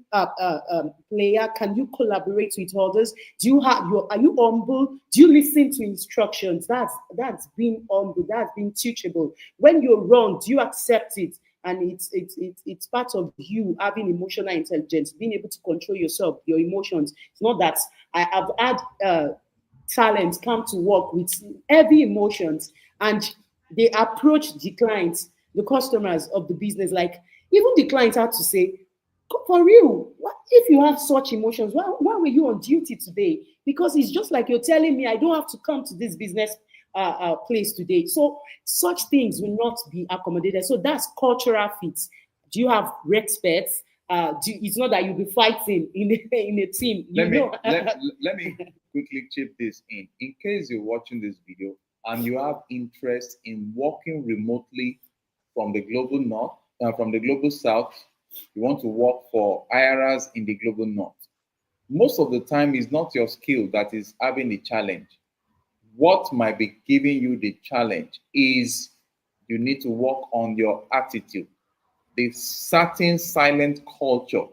player? Can you collaborate with others? Are you humble? Do you listen to instructions? That's being humble. That's being teachable. When you're wrong, do you accept it? And it's part of you having emotional intelligence, being able to control yourself, your emotions. It's not that I have had talent come to work with heavy emotions, and they approach the clients, the customers of the business, like even the clients had to say, for real, what if you have such emotions? Why were you on duty today? Because it's just like you're telling me I don't have to come to this business place today. So such things will not be accommodated. So that's cultural fits. Do you have respect? It's not that you'll be fighting in a team. Let me quickly chip this in. In case you're watching this video and you have interest in working remotely from the global north, from the global south, you want to work for IRAs in the global north. Most of the time, it's not your skill that is having the challenge. What might be giving you the challenge is you need to work on your attitude. The certain silent culture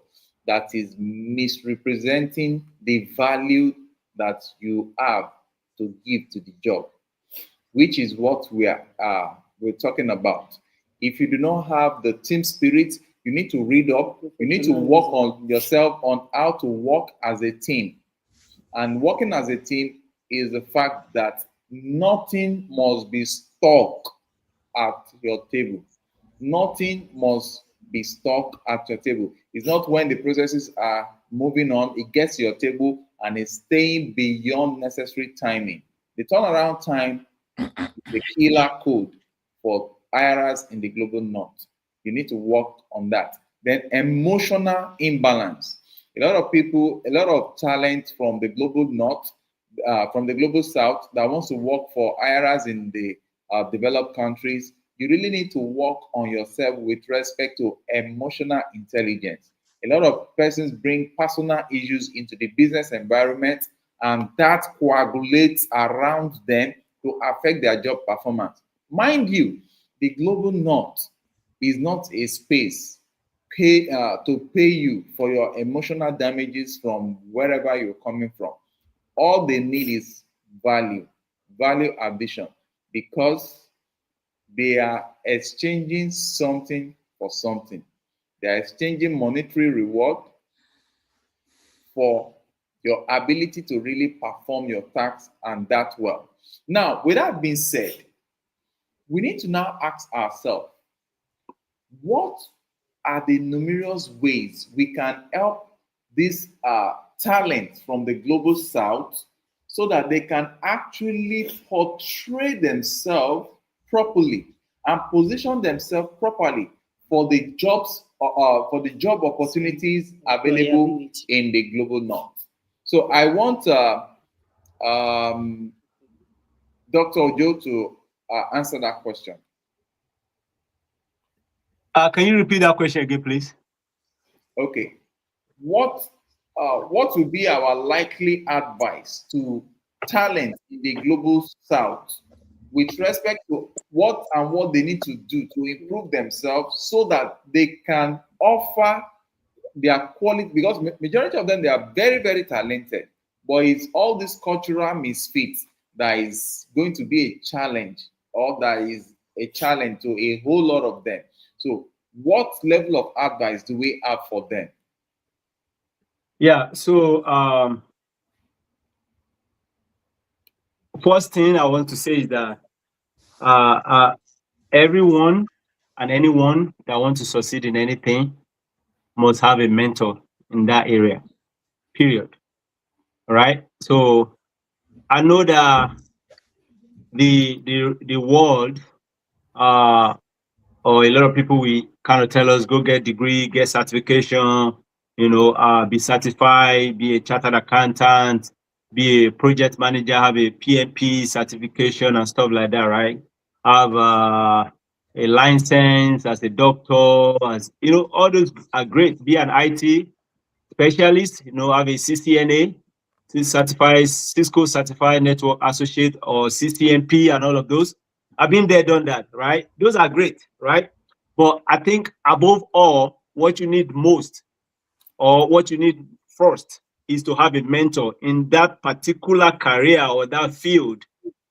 that is misrepresenting the value that you have to give to the job, which is what we're talking about. If you do not have the team spirit, you need to read up. You need to work on yourself on how to work as a team. And working as a team is the fact that nothing must be stuck at your table. Nothing must be stuck at your table. It's not when the processes are moving on, it gets to your table and it's staying beyond necessary timing. The turnaround time is the killer code for IRAs in the global north. You need to work on that. Then emotional imbalance. A lot of people, a lot of talent from the global north, from the global south that wants to work for IRAs in the developed countries, you really need to work on yourself with respect to emotional intelligence. A lot of persons bring personal issues into the business environment and that coagulates around them to affect their job performance. Mind you, the global north is not a space to pay you for your emotional damages from wherever you're coming from. All they need is value addition, because they are exchanging something for something. They are exchanging monetary reward for your ability to really perform your task and that well. Now, with that being said, we need to now ask ourselves, what are the numerous ways we can help these talents from the global south so that they can actually portray themselves properly and position themselves properly for the job opportunities available in the global north. So I want Dr. Ojo to answer that question. Can you repeat that question again, please? Okay. What will be our likely advice to talent in the global south with respect to what they need to do to improve themselves so that they can offer their quality? Because majority of them, they are very, very talented, but it's all this cultural misfits that is going to be a challenge, or that is a challenge to a whole lot of them. So what level of advice do we have for them? Yeah, so first thing I want to say is that everyone and anyone that wants to succeed in anything must have a mentor in that area, period. All right. So I know that the world or a lot of people will kind of tell us go get degree, get certification, be certified, be a chartered accountant, be a project manager, have a PMP certification and stuff like that, right? Have a license as a doctor, as all those are great. Be an IT specialist, have a CCNA, Cisco Certified Network Associate, or CCNP, and all of those. I've been there, done that, right? Those are great, right? But I think above all, what you need most, or what you need first, is to have a mentor in that particular career or that field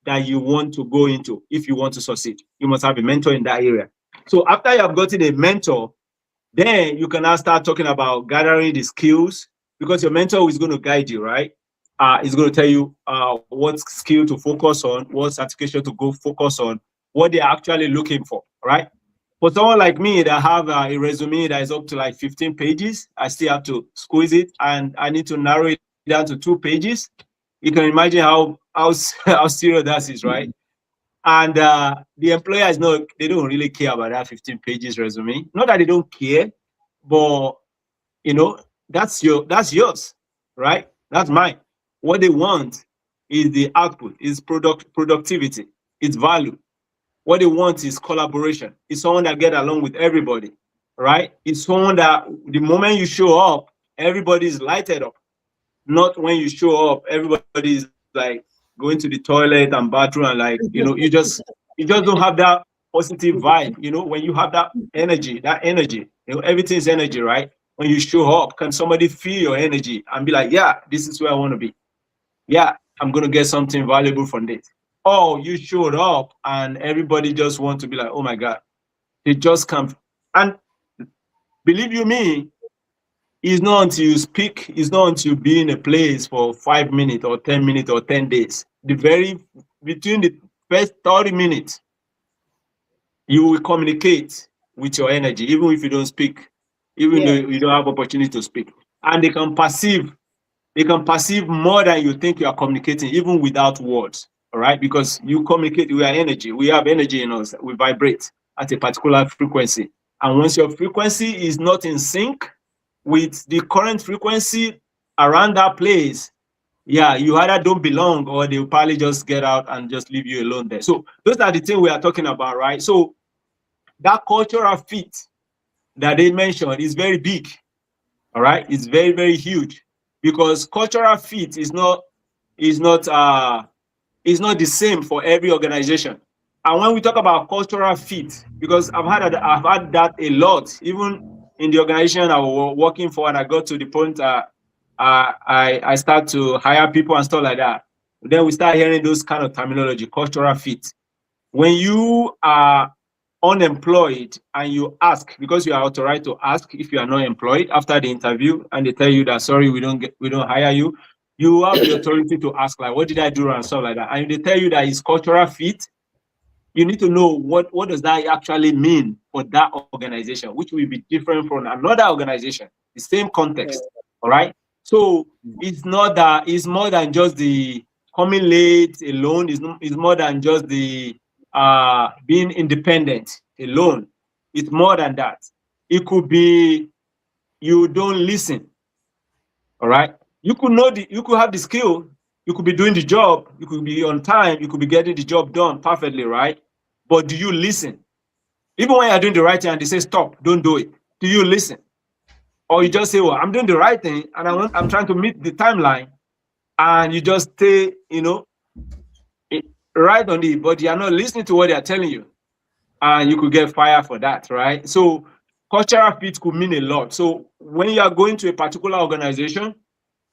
that you want to go into. If you want to succeed, you must have a mentor in that area. So after you have gotten a mentor, then you can now start talking about gathering the skills, because your mentor is going to guide you, right? He's going to tell you what skill to focus on, what certification to go focus on, what they're actually looking for, right? For someone like me that have a resume that is up to like 15 pages, I still have to squeeze it, and I need to narrow it down to 2 pages. You can imagine how serious that is, right? And the employer they don't really care about that 15 pages resume. Not that they don't care, but that's yours, right? That's mine. What they want is the output, is productivity, it's value. What they want is collaboration. It's someone that get along with everybody, right? It's someone that the moment you show up, everybody is lighted up. Not when you show up, everybody is like going to the toilet and bathroom, and like, you just don't have that positive vibe. When you have that energy, everything is energy, right? When you show up, can somebody feel your energy and be like, yeah, this is where I want to be. Yeah, I'm going to get something valuable from this. Oh, you showed up and everybody just want to be like, oh my God, they just come. And believe you me, it's not until you speak, it's not until you be in a place for 5 minutes or 10 minutes or 10 days. Between the first 30 minutes, you will communicate with your energy, even if you don't speak, even though you don't have opportunity to speak. And they can perceive more than you think you are communicating, even without words. All right, because you communicate, we are energy, we have energy in us, we vibrate at a particular frequency. And once your frequency is not in sync with the current frequency around that place, you either don't belong, or they'll probably just get out and just leave you alone there. So those are the things we are talking about, right? So that cultural fit that they mentioned is very big. All right, it's very, very huge, because cultural fit is not is not the same for every organization. And when we talk about cultural fit, because I've had that a lot, even in the organization I was working for, and I got to the point I start to hire people and stuff like that. Then we start hearing those kind of terminology, cultural fit. When you are unemployed and you ask, because you are authorized to ask if you are not employed after the interview, and they tell you that sorry, we don't hire you, you have the authority to ask, like, what did I do and stuff like that. And if they tell you that it's cultural fit, you need to know what does that actually mean for that organization, which will be different from another organization, the same context. All right. So it's not that, it's more than just the coming late alone. It's more than just the being independent alone. It's more than that. It could be you don't listen. All right. You could have the skill, you could be doing the job, you could be on time, you could be getting the job done perfectly, right? But do you listen? Even when you're doing the right thing and they say stop, don't do it. Do you listen? Or you just say, well, I'm doing the right thing and I'm trying to meet the timeline, and you just stay, right on it, but you're not listening to what they're telling you, and you could get fired for that, right? So cultural fit could mean a lot. So when you are going to a particular organization,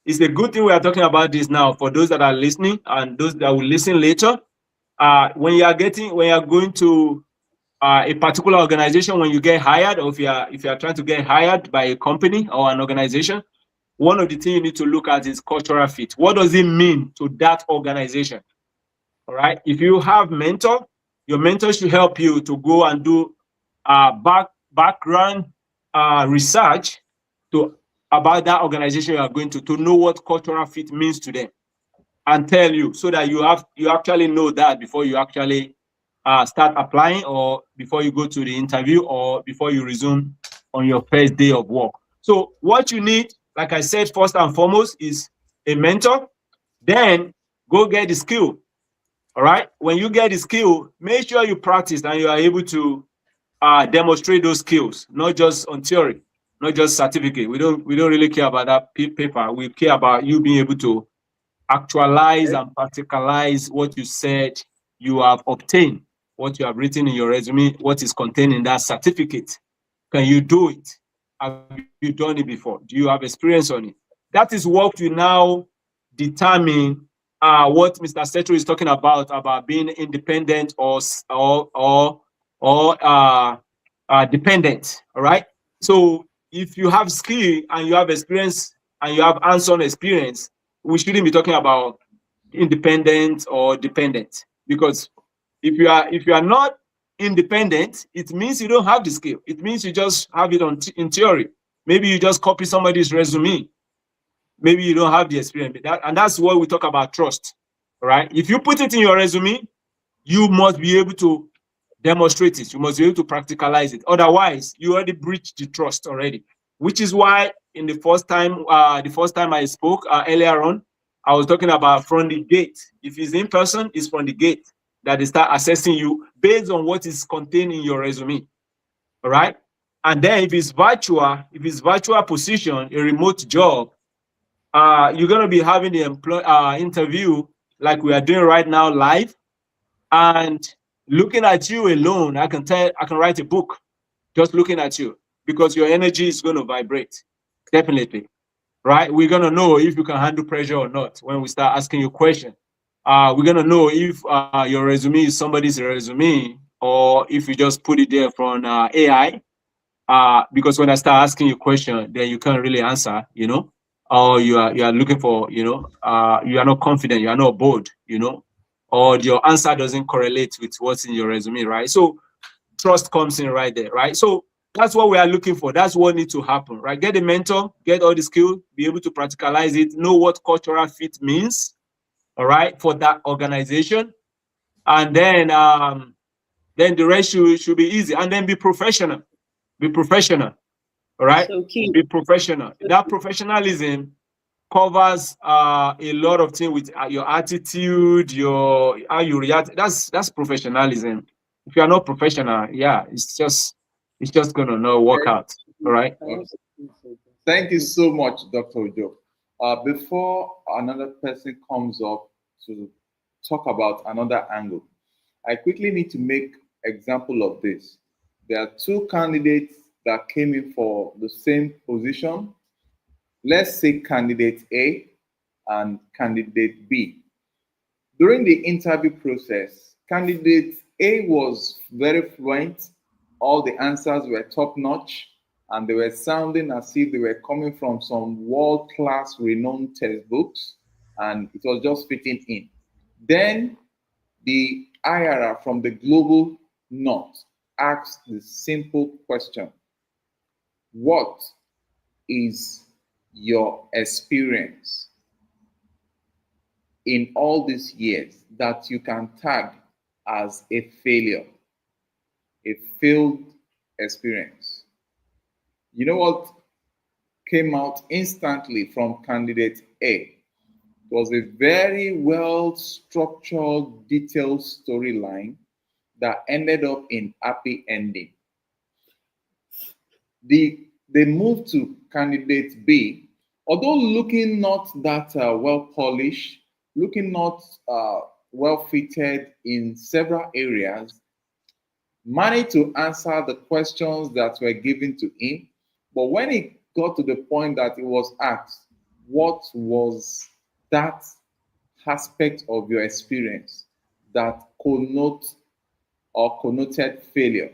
it's a good thing we are talking about this now for those that are listening and those that will listen later. When you are going to a particular organization, when you get hired, or if you are trying to get hired by a company or an organization, one of the things you need to look at is cultural fit. What does it mean to that organization? All right. If you have mentor, your mentor should help you to go and do background research about that organization you are going to know what cultural fit means to them, and tell you, so that you actually know that before you actually start applying, or before you go to the interview, or before you resume on your first day of work. So what you need, like I said, first and foremost is a mentor. Then go get the skill. All right. When you get the skill, make sure you practice and you are able to demonstrate those skills, not just on theory, not just certificate. We don't really care about that paper. We care about you being able to actualize and practicalize what you said you have obtained, what you have written in your resume, what is contained in that certificate. Can you do it? Have you done it before? Do you have experience on it? That is what you now determine what Mr. Setro is talking about being independent or dependent. All right. So if you have skill and you have experience and you have hands-on experience, we shouldn't be talking about independent or dependent, because if you are not independent, it means you don't have the skill. It means you just have it in theory. Maybe you just copy somebody's resume. Maybe you don't have the experience. And that's what we talk about trust, right? If you put it in your resume, you must be able to demonstrate it. You must be able to practicalize it. Otherwise, you already breached the trust already, which is why in the first time I spoke earlier on, I was talking about from the gate. If it's in person, it's from the gate that they start assessing you based on what is contained in your resume. All right. And then if it's virtual position, a remote job, you're going to be having the interview like we are doing right now live. And looking at you alone, I can write a book just looking at you, because your energy is going to vibrate. Definitely. Right? We're going to know if you can handle pressure or not when we start asking you questions. We're going to know if your resume is somebody's resume, or if you just put it there from AI. Because when I start asking you questions, then you can't really answer, or you are looking for, you are not confident, you are not bold, or your answer doesn't correlate with what's in your resume, right? So trust comes in right there, right? So that's what we are looking for. That's what needs to happen, right? Get a mentor, get all the skills, be able to practicalize it, know what cultural fit means, all right, for that organization. And then the rest should be easy. And then be professional. Be professional, all right? So be professional. That professionalism covers a lot of things with your attitude, how you react. That's professionalism. If you are not professional, yeah, it's just gonna not work out. All right. Thank you so much, Dr. Ojo. Before another person comes up to talk about another angle, I quickly need to make example of this. There are two candidates that came in for the same position. Let's say candidate A and candidate B. During the interview process, candidate A was very fluent. All the answers were top notch and they were sounding as if they were coming from some world class renowned textbooks and it was just fitting in. Then the IRA from the global north asked the simple question: what is your experience in all these years that you can tag as a failure, a failed experience? You know what came out instantly from candidate A? It was a very well structured, detailed storyline that ended up in happy ending. They moved to candidate B, although looking not that well polished, looking not well fitted in several areas, managed to answer the questions that were given to him. But when it got to the point that it was asked, what was that aspect of your experience that connoted failure?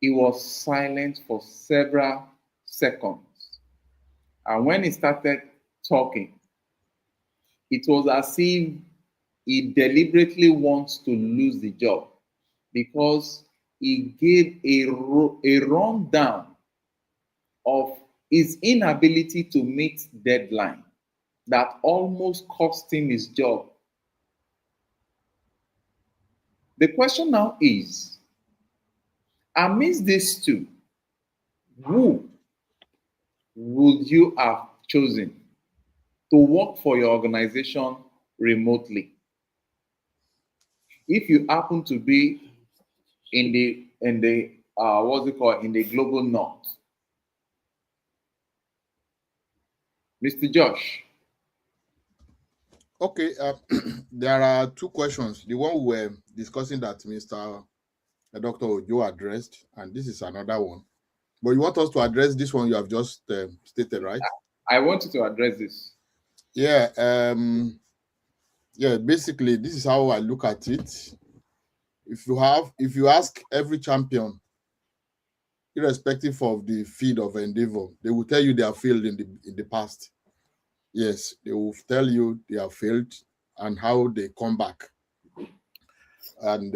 He was silent for several seconds. And when he started talking, it was as if he deliberately wants to lose the job because he gave a rundown of his inability to meet deadline that almost cost him his job. The question now is, amidst these two, who would you have chosen to work for your organization remotely? If you happen to be in the what's it called, in the global north, Mr. Josh. Okay, there are two questions. The one we were discussing that Mr. Dr. Ojo addressed, and this is another one. But you want us to address this one you have just stated, right? I want you to address this. Yeah. Yeah. Basically, this is how I look at it. If you ask every champion, irrespective of the field of endeavor, they will tell you they have failed in the past. Yes, they will tell you they have failed and how they come back. And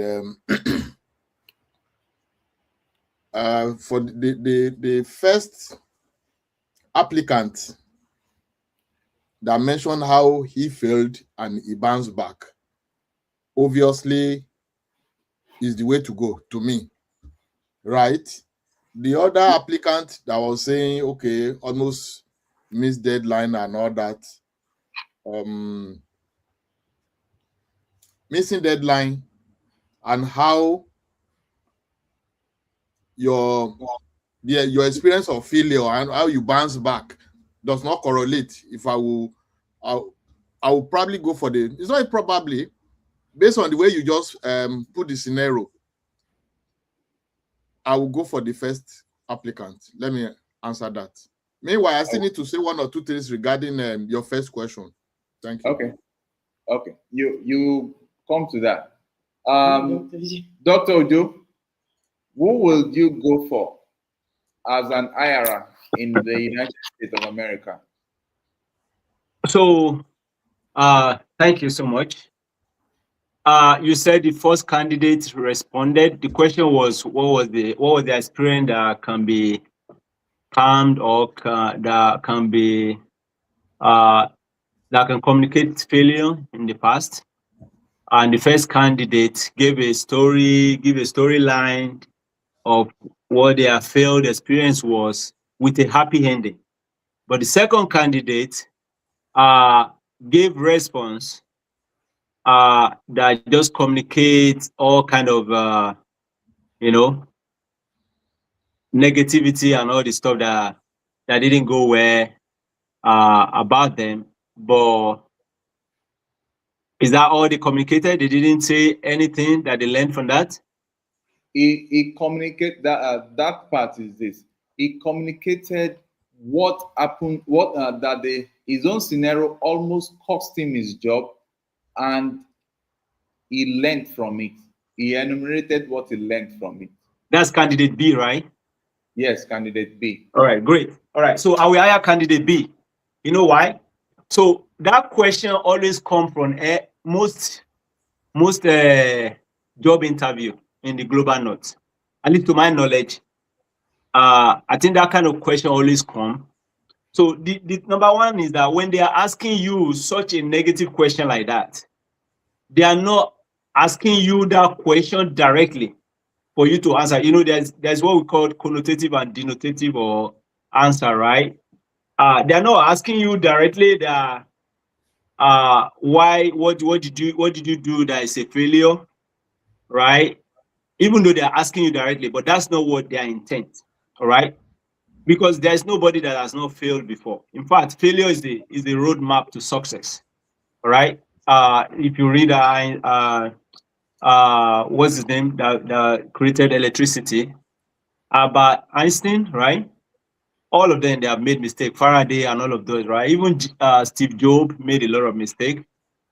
for the first applicant that mentioned how he failed and he bounced back, obviously is the way to go to me, right? The other applicant that was saying, okay, almost missed deadline and all that, missing deadline and how your experience of failure and how you bounce back does not correlate. If I will probably go for it's not probably, based on the way you just put the scenario, I will go for the first applicant. Let me answer that. Meanwhile, I still need to say one or two things regarding your first question. Thank you. Okay. You come to that. Dr. Ojo, who will you go for as an IRA in the United States of America? So, thank you so much. You said the first candidate responded. The question was, what was the experience that can be calmed or that can communicate failure in the past? And the first candidate gave a storyline of what their failed experience was with a happy ending. But the second candidate gave response that just communicates all kind of negativity and all the stuff that didn't go well about them, but is that all they communicated? They didn't say anything that they learned from that? He communicated that part is this. He communicated what happened, that his own scenario almost cost him his job, and he learned from it. He enumerated what he learned from it. That's candidate B, right? Yes, candidate B. All right, great. All right, so I will hire candidate B. You know why? So that question always comes from most job interview in the global north. At least to my knowledge, I think that kind of question always comes. So the number one is that when they are asking you such a negative question like that, they are not asking you that question directly for you to answer. You know, there's what we call connotative and denotative or answer, right? They're not asking you directly that what did you do that is a failure, right? Even though they're asking you directly, but that's not what their intent, all right? Because there's nobody that has not failed before. In fact, failure is the roadmap to success, all right? If you read what's his name that created electricity, Albert Einstein, right? All of them, they have made mistakes. Faraday and all of those, right? Even Steve Jobs made a lot of mistakes.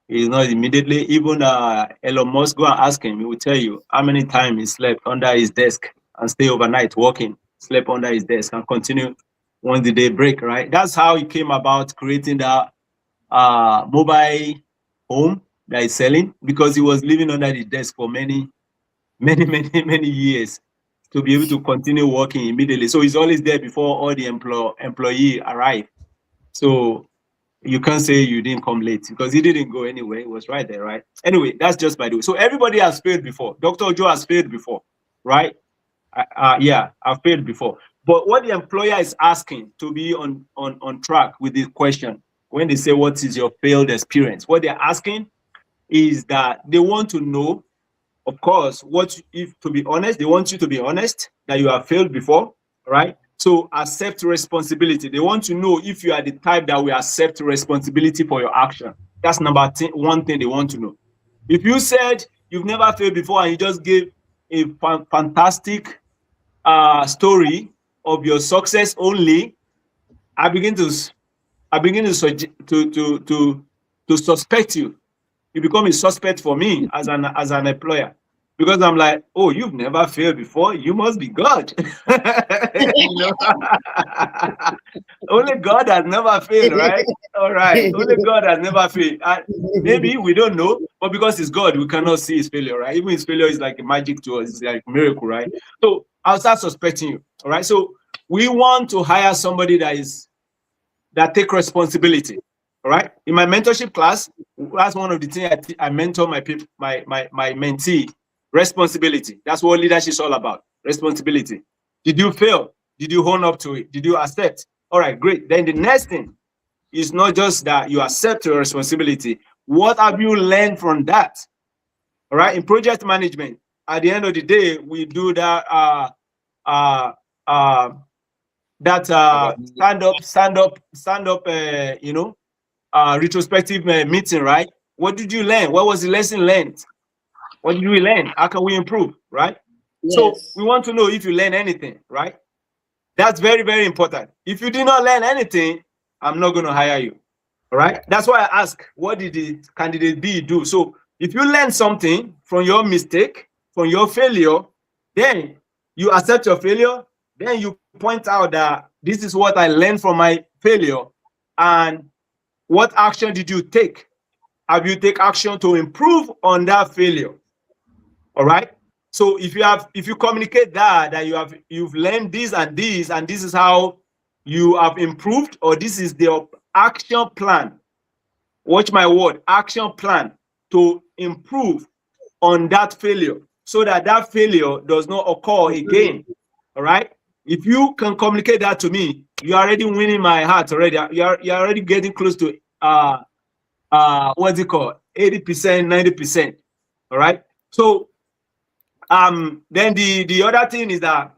He's not immediately. Even Elon Musk, go and ask him. He will tell you how many times he slept under his desk and stay overnight working, slept under his desk and continue once the day break, right? That's how he came about creating that mobile home that he's selling, because he was living under the desk for many years to be able to continue working immediately. So he's always there before all the employee arrive. So you can't say you didn't come late because he didn't go anywhere. He was right there, right? Anyway, that's just by the way. So everybody has failed before. Dr. Joe has failed before, right? Yeah, I've failed before. But what the employer is asking to be on track with this question, when they say what is your failed experience, what they're asking is that they want to know, of course, to be honest, they want you to be honest that you have failed before, right? So accept responsibility. They want to know if you are the type that will accept responsibility for your action. That's one thing they want to know. If you said you've never failed before and you just gave a fantastic story of your success only, I begin to suspect you. You become a suspect for me as an employer, because I'm like, oh, you've never failed before. You must be God. You know? Only God has never failed, right? All right. Only God has never failed. Maybe we don't know, but because it's God, we cannot see his failure, right? Even his failure is like a magic to us. It's like a miracle, right? So I'll start suspecting you. All right. So we want to hire somebody that take responsibility. All right. In my mentorship class, that's one of the things I mentor my mentee. Responsibility. That's what leadership is all about. Responsibility. Did you fail? Did you own up to it? Did you accept? All right, great. Then the next thing is not just that you accept your responsibility. What have you learned from that? All right. In project management, at the end of the day, we do that stand up retrospective meeting, right? What did you learn? What was the lesson learned? What did we learn? How can we improve, right? Yes. So we want to know if you learn anything, right? That's very, very important. If you did not learn anything, I'm not going to hire you, all right? That's why I ask, what did the candidate B do? So if you learn something from your mistake, from your failure, then you accept your failure, then you point out that this is what I learned from my failure, and what action did you take? Have you take action to improve on that failure? All right. So if you communicate that you've learned this and this, and this is how you have improved, or this is the action plan. Watch my word, action plan to improve on that failure, so that failure does not occur again. All right. If you can communicate that to me, you're already winning my heart already. You're already getting close to what's it called? 80%, 90%. All right. So then the other thing is that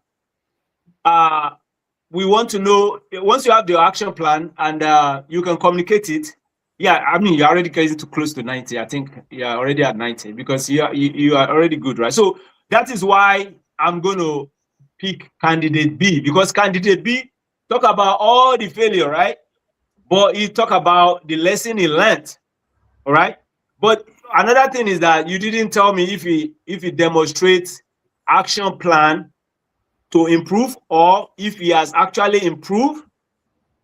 we want to know, once you have the action plan and you can communicate it. Yeah, I mean, you're already getting to close to 90. I think you're already at 90 because you are already good, right? So that is why I'm going to pick candidate B, because candidate B talk about all the failure, right? But he talk about the lesson he learned, all right? But another thing is that you didn't tell me if he demonstrates action plan to improve or if he has actually improved.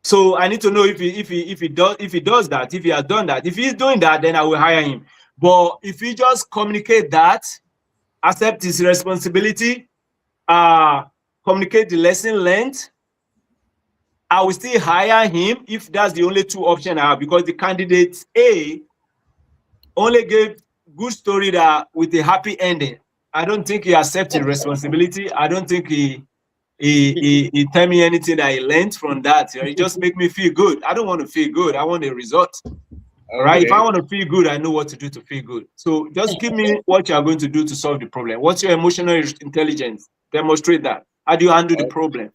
So I need to know if he does that, if he has done that. If he's doing that, then I will hire him. But if he just communicate that, accept his responsibility, communicate the lesson learned, I will still hire him if that's the only two options I have, because the candidate A only gave good story that with a happy ending. I don't think he accepted responsibility. I don't think he tell me anything that he learned from that. It just make me feel good. I don't want to feel good. I want a result. All right. If I want to feel good, I know what to do to feel good. So just give me what you are going to do to solve the problem. What's your emotional intelligence? Demonstrate that. How do you handle the problem?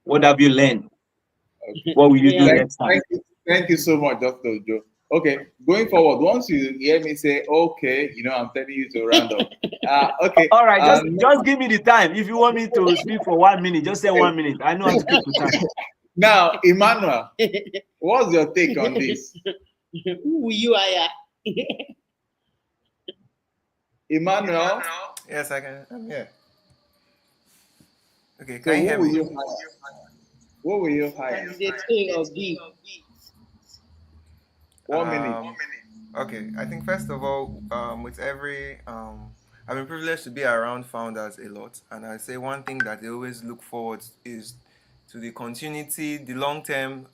What have you learned? Okay. What will you do next time? Thank you so much, Dr. Joe. Okay, going forward, once you hear me say, okay, I'm telling you to round up. Okay. All right, just give me the time. If you want me to speak for 1 minute, just say 1 minute. I know how to keep the time. Now, Emmanuel, what's your take on this? Who will you hire? Emmanuel? Yes, I can. I'm here. Okay, So can you hear me? Who will you hire? Candidate A or B? 1 minute. Okay, I think first of all, with every I've been privileged to be around founders a lot, and I say one thing that they always look forward is to the continuity, the long-term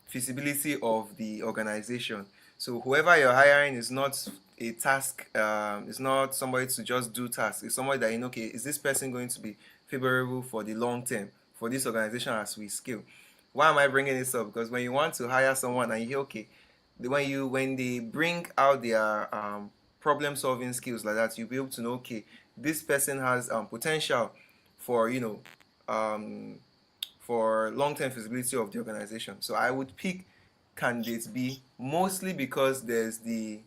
feasibility of the organization. So whoever you're hiring is not a task, it's not somebody to just do tasks. It's somebody that okay, is this person going to be favorable for the long term for this organization as we scale? Why am I bringing this up? Because when you want to hire someone and you hear, okay, when they bring out their problem solving skills like that, you'll be able to know, okay, this person has potential for for long-term feasibility of the organization. So I would pick candidate B mostly because there's the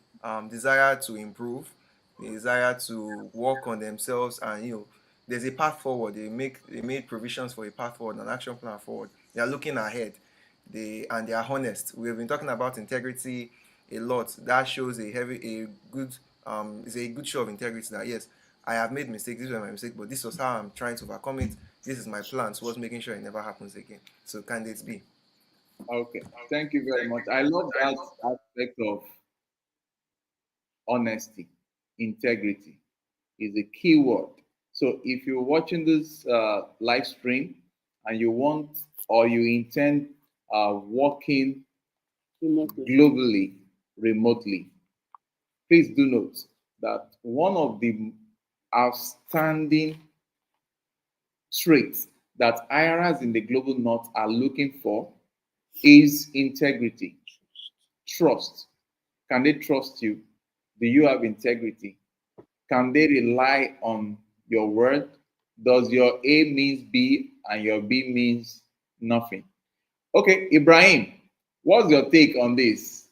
desire to improve, the desire to work on themselves, and there's a path forward. They made provisions for a path forward, an action plan forward. They are looking ahead. They are honest. We've been talking about integrity a lot. That shows is a good show of integrity. That yes, I have made mistakes. This was my mistake, but this was how I'm trying to overcome it. This is my plan towards making sure it never happens again. So candidates B. Okay, thank you very much. I love that aspect of honesty, integrity is a key word. So if you're watching this live stream and you want or you intend working globally, remotely, please do note that one of the outstanding traits that hirers in the global north are looking for is integrity, trust. Can they trust you? Do you have integrity? Can they rely on your word? Does your A means B and your B means nothing? Okay, Ibrahim, what's your take on this?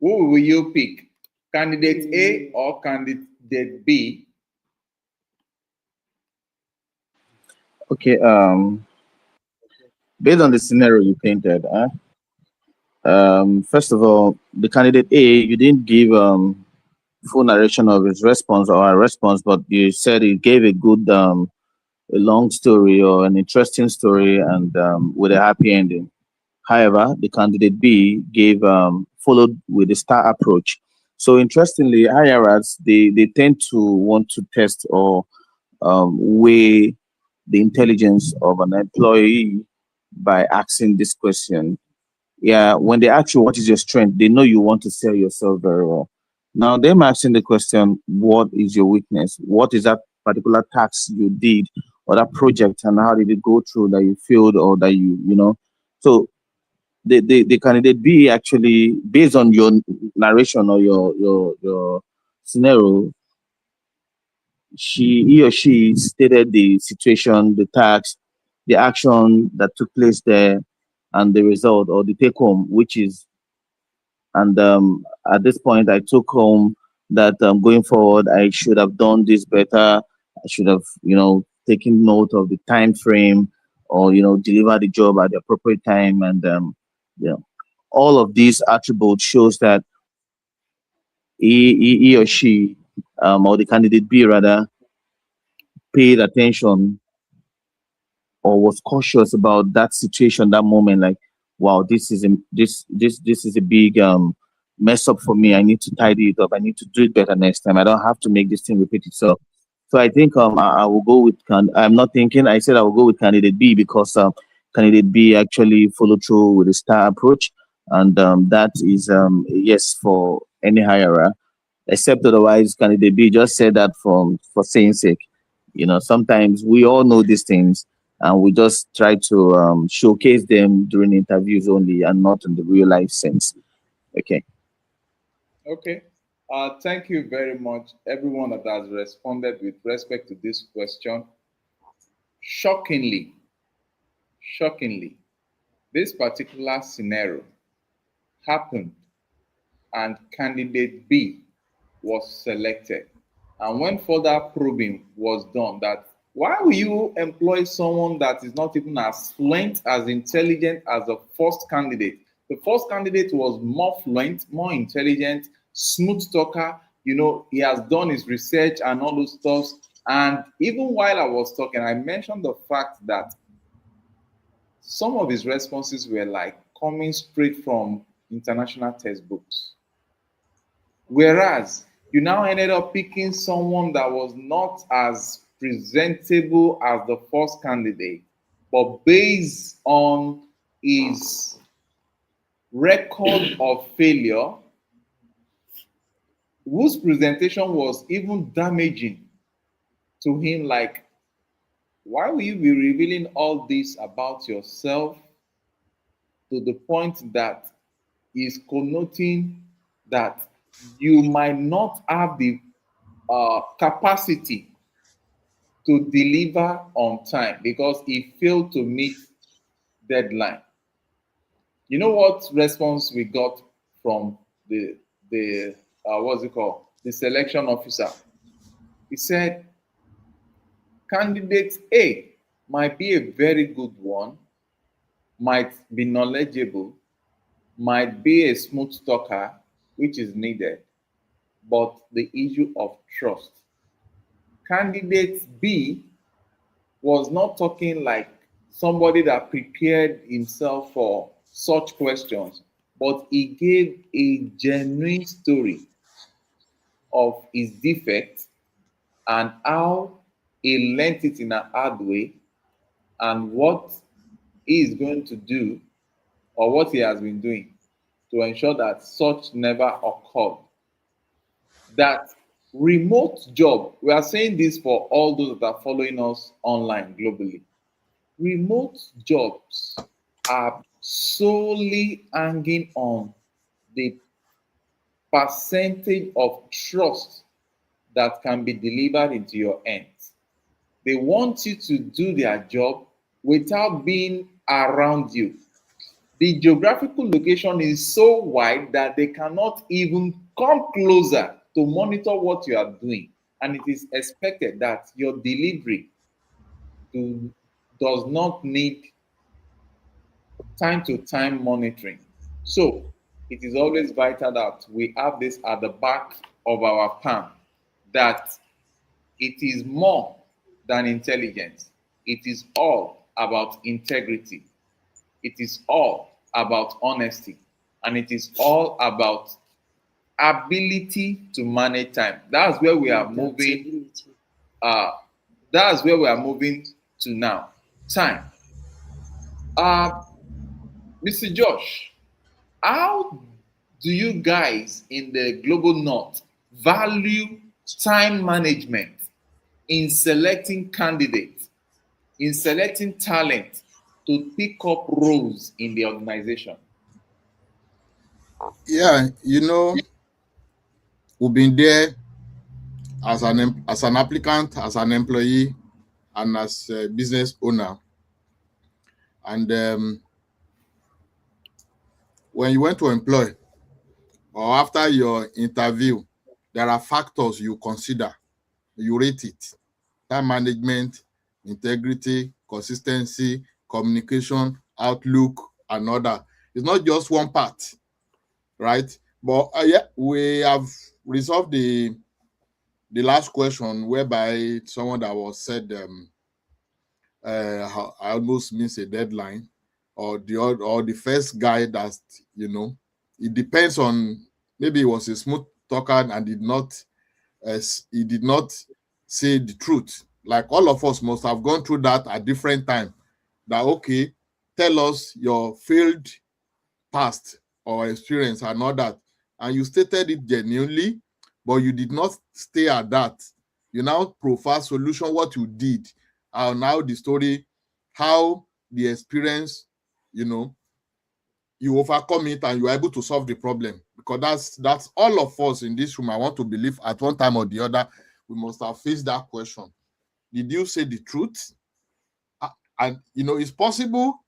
Who will you pick? Candidate A or candidate B? Okay, based on the scenario you painted, first of all, the candidate A, you didn't give full narration of his response or her response, but you said he gave a good, a long story or an interesting story and with a happy ending. However, the candidate B gave followed with a star approach. So interestingly, hirers they tend to want to test or weigh the intelligence of an employee by asking this question. Yeah, when they ask you what is your strength, they know you want to sell yourself very well. Now, them asking the question, what is your weakness? What is that particular task you did or that project, and how did it go through that you failed or that you. So the candidate B actually, based on your narration or your scenario, he or she stated the situation, the task, the action that took place there and the result or the take home, which is, and at this point, I took home that going forward, I should have done this better. I should have, taken note of the time frame, or deliver the job at the appropriate time, and you know, all of these attributes shows that he or she, or the candidate B rather, paid attention or was cautious about that situation, that moment. Like, wow, this is a big mess up for me. I need to tidy it up. I need to do it better next time. I don't have to make this thing repeat itself. So I think I will go with I'm not thinking. I said I will go with candidate B because candidate B actually follow through with the star approach, and that is a yes for any hirer. Except otherwise, candidate B just said that for saying sake. Sometimes we all know these things, and we just try to showcase them during interviews only, and not in the real life sense. Okay. Okay. Thank you very much, everyone that has responded with respect to this question. Shockingly, this particular scenario happened, and candidate B was selected. And when further probing was done, that why will you employ someone that is not even as fluent, as intelligent as the first candidate? The first candidate was more fluent, more intelligent, smooth talker. He has done his research and all those stuff. And even while I was talking, I mentioned the fact that some of his responses were like coming straight from international textbooks. Whereas you now ended up picking someone that was not as presentable as the first candidate, but based on his record of failure, whose presentation was even damaging to him. Like, why will you be revealing all this about yourself, to the point that is connoting that you might not have the capacity to deliver on time because he failed to meet deadline? You know what response we got from the what's it called, the selection officer? He said, candidate A might be a very good one, might be knowledgeable, might be a smooth talker, which is needed, but the issue of trust. Candidate B was not talking like somebody that prepared himself for such questions, but he gave a genuine story of his defect and how he learnt it in a hard way, and what he is going to do, or what he has been doing to ensure that such never occurred. That remote job, we are saying this for all those that are following us online globally. Remote jobs are solely hanging on the percentage of trust that can be delivered into your hands. They want you to do their job without being around you. The geographical location is so wide that they cannot even come closer to monitor what you are doing. And it is expected that your delivery does not need time-to-time monitoring. So it is always vital that we have this at the back of our palm, that it is more than intelligence. It is all about integrity. It is all about honesty. And it is all about ability to manage time. That's where we are moving. That's where we are moving to now. Time. Mr. Josh, how do you guys in the global north value time management in selecting candidates, in selecting talent to pick up roles in the organization? Yeah, we've been there as an applicant, as an employee, and as a business owner. And when you went to employ or after your interview, there are factors you consider. You rate it: time management, integrity, consistency, communication, outlook, and other. It's not just one part, right? But yeah, we have resolved the last question, whereby someone that was said I almost miss a deadline, or the first guy that, it depends on, maybe he was a smooth talker and he did not say the truth. Like all of us must have gone through that at different time. That, okay, tell us your failed past or experience and all that, and you stated it genuinely, but you did not stay at that. You now profile solution, what you did, and now the story, how the experience, you overcome it and you are able to solve the problem. Because that's all of us in this room, I want to believe, at one time or the other, we must have faced that question. Did you say the truth? And it's possible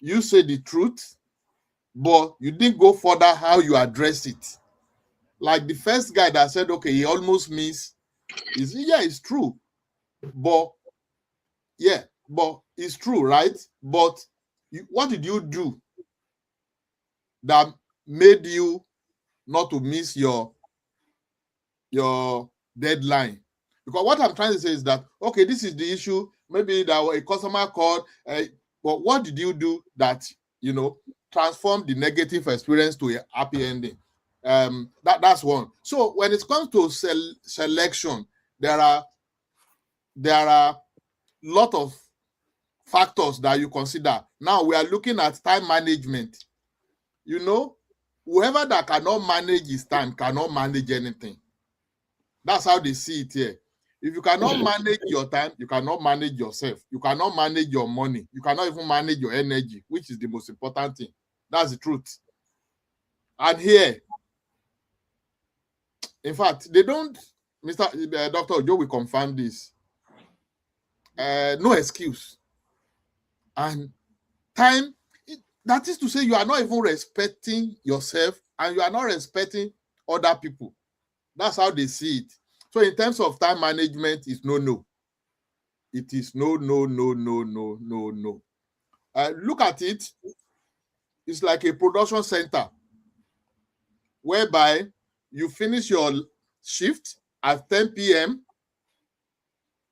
you say the truth, but you didn't go further how you address it. Like the first guy that said, okay, he almost missed, it's true. But it's true, right? But what did you do that made you not to miss your deadline? Because what I'm trying to say is that, okay, this is the issue. Maybe that a customer called, but what did you do that, transform the negative experience to a happy ending? That's one. So when it comes to selection, there are a lot of factors that you consider. Now we are looking at time management. Whoever that cannot manage his time cannot manage anything. That's how they see it here. If you cannot manage your time, you cannot manage yourself. You cannot manage your money. You cannot even manage your energy, which is the most important thing. That's the truth. And here, in fact, they don't, Dr. Ojo will confirm this. No excuse. And time, that is to say, you are not even respecting yourself and you are not respecting other people. That's how they see it. So in terms of time management, it's no. It is no. Look at it. It's like a production center whereby you finish your shift at 10 p.m.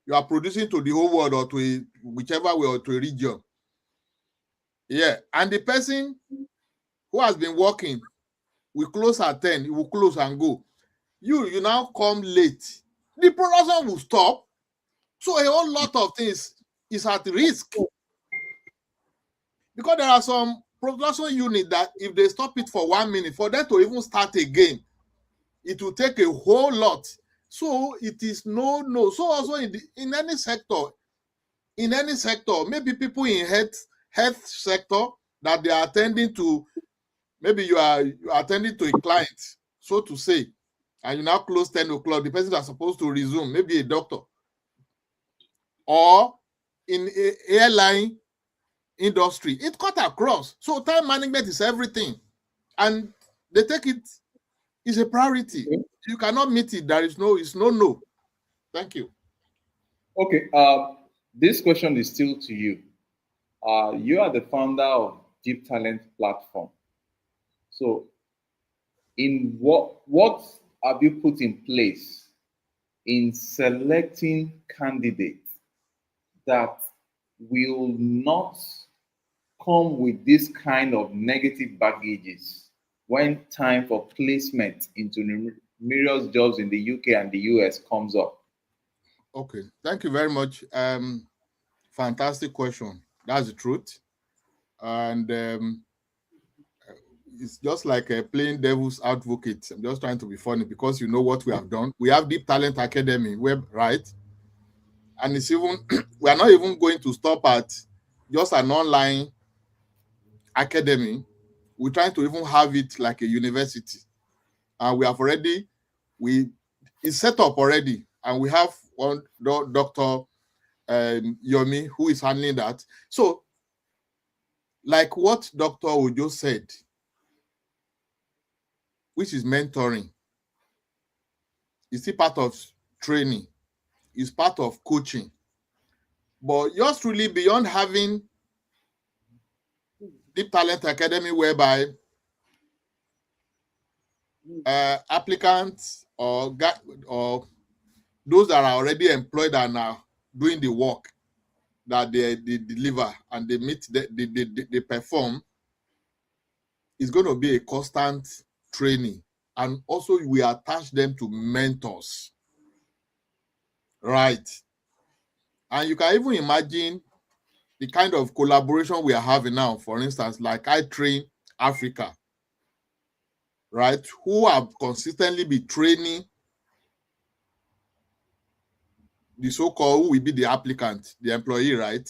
You are producing to the whole world or to whichever way, or to a region. Yeah. And the person who has been working will close at 10. He will close and go. You now come late. The production will stop. So a whole lot of things is at risk. Because there are some production units that if they stop it for 1 minute, for them to even start again, it will take a whole lot. So it is no. So also in any sector, maybe people in health sector that they are attending to, maybe you are attending to a client, so to say, and you now close 10 o'clock, the person that's supposed to resume, maybe a doctor, or in a airline industry, it cut across. So time management is everything, and they take it is a priority. You cannot meet it. It's no. Thank you. Okay. This question is still to you. You are the founder of Deep Talent Platform. So, in what have you put in place in selecting candidates that will not come with this kind of negative baggages when time for placement into numerous jobs in the UK and the US comes up? Okay, thank you very much. Fantastic question. That's the truth. And it's just like a plain devil's advocate. I'm just trying to be funny because you know what we have done. We have Deep Talent Academy web, right? And it's even we are not even going to stop at just an online academy. We're trying to even have it like a university. And it's set up already. And we have one Dr. Yomi who is handling that. So like what Dr. Ojo said, which is mentoring, is still part of training, is part of coaching. But just really beyond having Deep Talent Academy, whereby applicants or those that are already employed and are doing the work that they deliver and they meet, they perform, is going to be a constant training. And also we attach them to mentors, right? And you can even imagine the kind of collaboration we are having now. For instance, like I Train Africa, right? Who have consistently been training the so-called, who will be the applicant, the employee, right?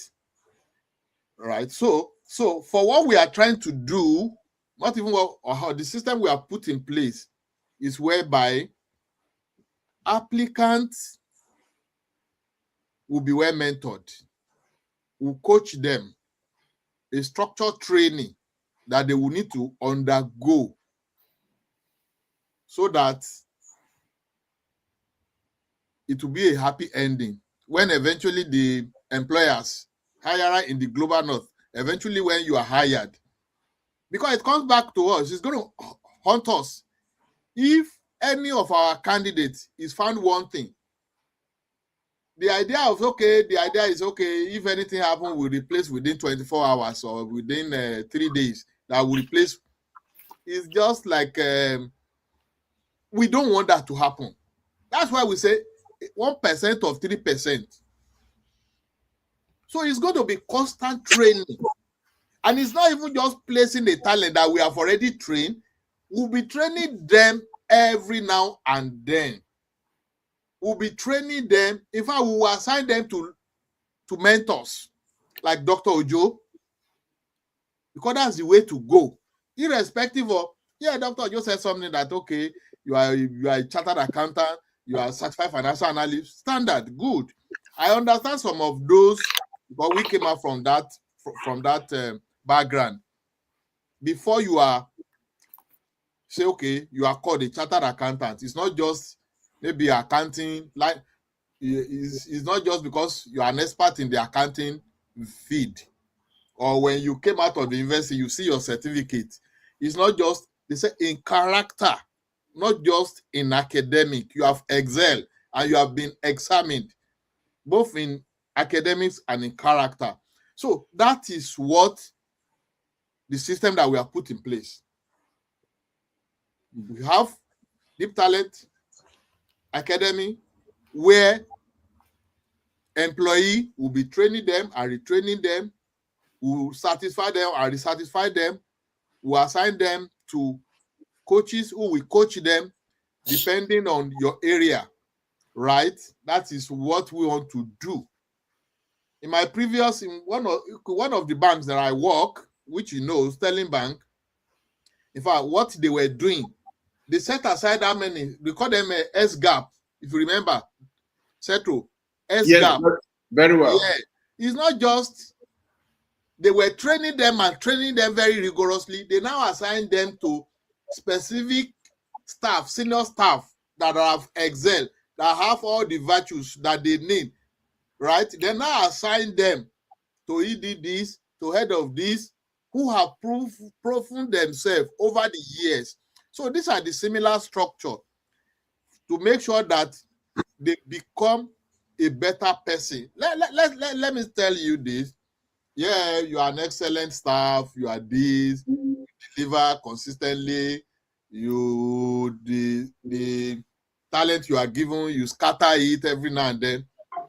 Right. So for what we are trying to do, not even what, or how the system we have put in place is whereby applicants will be well mentored, will coach them, a structured training that they will need to undergo so that it will be a happy ending when eventually the employers hire in the global north, eventually when you are hired, because it comes back to us, it's going to haunt us. If any of our candidates is found wanting, the idea is okay, if anything happens, we replace within 24 hours or within 3 days, that will replace. It's just like we don't want that to happen. That's why we say 1% of 3%. So it's going to be constant training. And it's not even just placing the talent that we have already trained. We'll be training them every now and then. We'll be training them. In fact, we will assign them to mentors like Dr. Ojo, because that's the way to go. Irrespective of, Dr. Ojo said something that, okay, you are a chartered accountant, you are a certified financial analyst, standard, good. I understand some of those, but we came out from that background. Before you are say, okay, you are called a chartered accountant, it's not just maybe accounting, like it's not just because you are an expert in the accounting field, or when you came out of the university, you see your certificate. It's not just, they say, in character, not just in academic. You have excelled and you have been examined, both in academics and in character. So that is what the system that we have put in place. We have Deep Talent Academy, where employee will be training them and retraining them, will satisfy them and resatisfy them, will assign them to coaches who will coach them depending on your area, right? That is what we want to do. In my previous, in one of the banks that I work, which you know, Sterling Bank, in fact, what they were doing, they set aside how many, we call them S gap, if you remember, Setro, S gap. Yes, very well. Yeah, it's not just they were training them and training them very rigorously. They now assign them to specific staff, senior staff that have excelled, that have all the virtues that they need, right? They now assign them to ED this, to head of this, who have proven themselves over the years. So these are the similar structure to make sure that they become a better person. Let me tell you this. Yeah, you are an excellent staff, you are this, you deliver consistently, the talent you are given, you scatter it every now and then.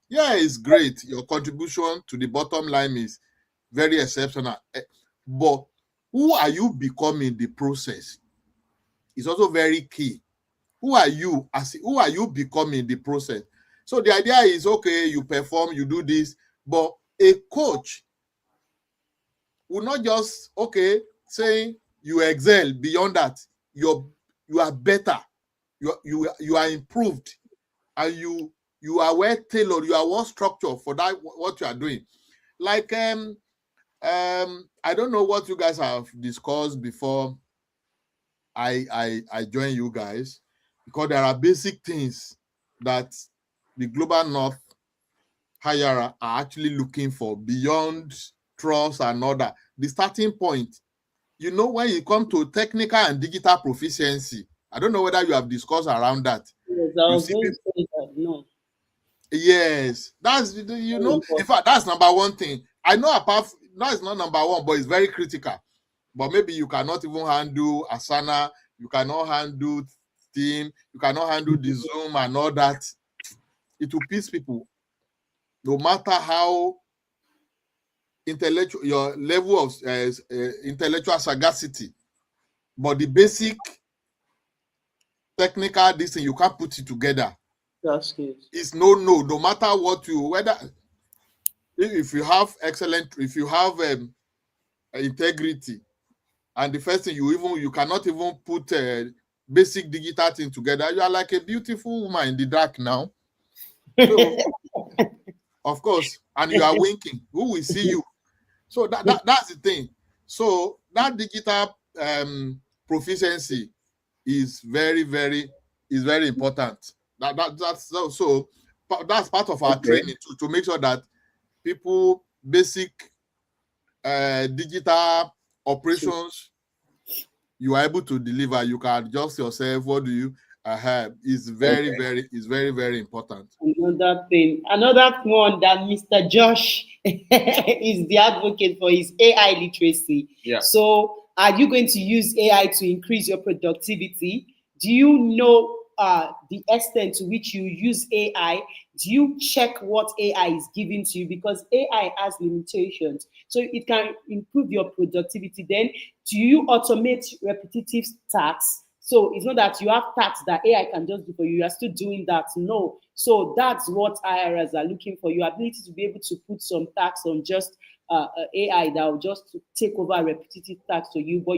Yeah, it's great. Your contribution to the bottom line is very exceptional. But who are you becoming in the process? It's also very key. Who are you becoming in the process? So the idea is, okay, you perform, you do this, but a coach will not just, okay, saying you excel. Beyond that, you are better, you are improved, and you are well tailored, you are well structured for that what you are doing. Like I don't know what you guys have discussed before I join you guys, because there are basic things that the global north hirer are actually looking for beyond trust and other. The starting point, you know, when you come to technical and digital proficiency, I don't know whether you have discussed around that. Yes, I You was see going to people, say that. No. yes, that's, you Very know, in important. fact, that's number one thing. I know no, it's not number one, but it's very critical. But maybe you cannot even handle Asana, you cannot handle Steam, you cannot handle the Zoom and all that. It will piss people, no matter how intellectual your level of intellectual sagacity. But the basic technical this thing, you can't put it together. That's good. It's no matter what you, whether if you have excellent, if you have integrity, and the first thing you cannot even put basic digital thing together, you are like a beautiful woman in the dark now. So of course, and you are winking, who will see you? So that's the thing. So that digital proficiency is very important. That's part of our Okay. training to make sure that people basic digital operations you are able to deliver. You can adjust yourself. What do you have is very very important. Another thing, another one that Mr. Josh is the advocate for is AI literacy. Yeah. So, are you going to use AI to increase your productivity? Do you know the extent to which you use AI? Do you check what AI is giving to you? Because AI has limitations, so it can improve your productivity. Then, do you automate repetitive tasks? So it's not that you have tasks that AI can just do for you. You are still doing that. No. So that's what IRS are looking for. Your ability to be able to put some tasks on just AI that will just take over repetitive tasks for you. But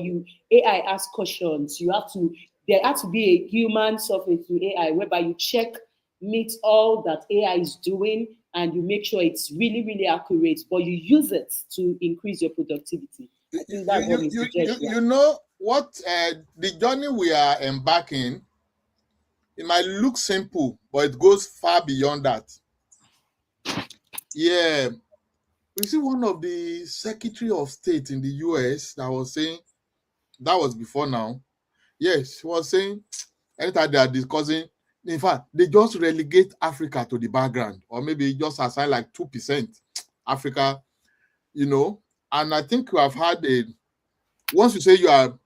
AI asks questions. There has to be a human surface to AI whereby you check, meet all that AI is doing, and you make sure it's really accurate. But you use it to increase your productivity. I think that's what we suggest. You know what the journey we are embarking, it might look simple, but it goes far beyond that. Yeah, we see one of the Secretary of State in the US that was saying, that was before now. Yes, he was saying anytime they are discussing, in fact, they just relegate Africa to the background, or maybe just assign like 2% Africa, you know. And I think you have had once you say you are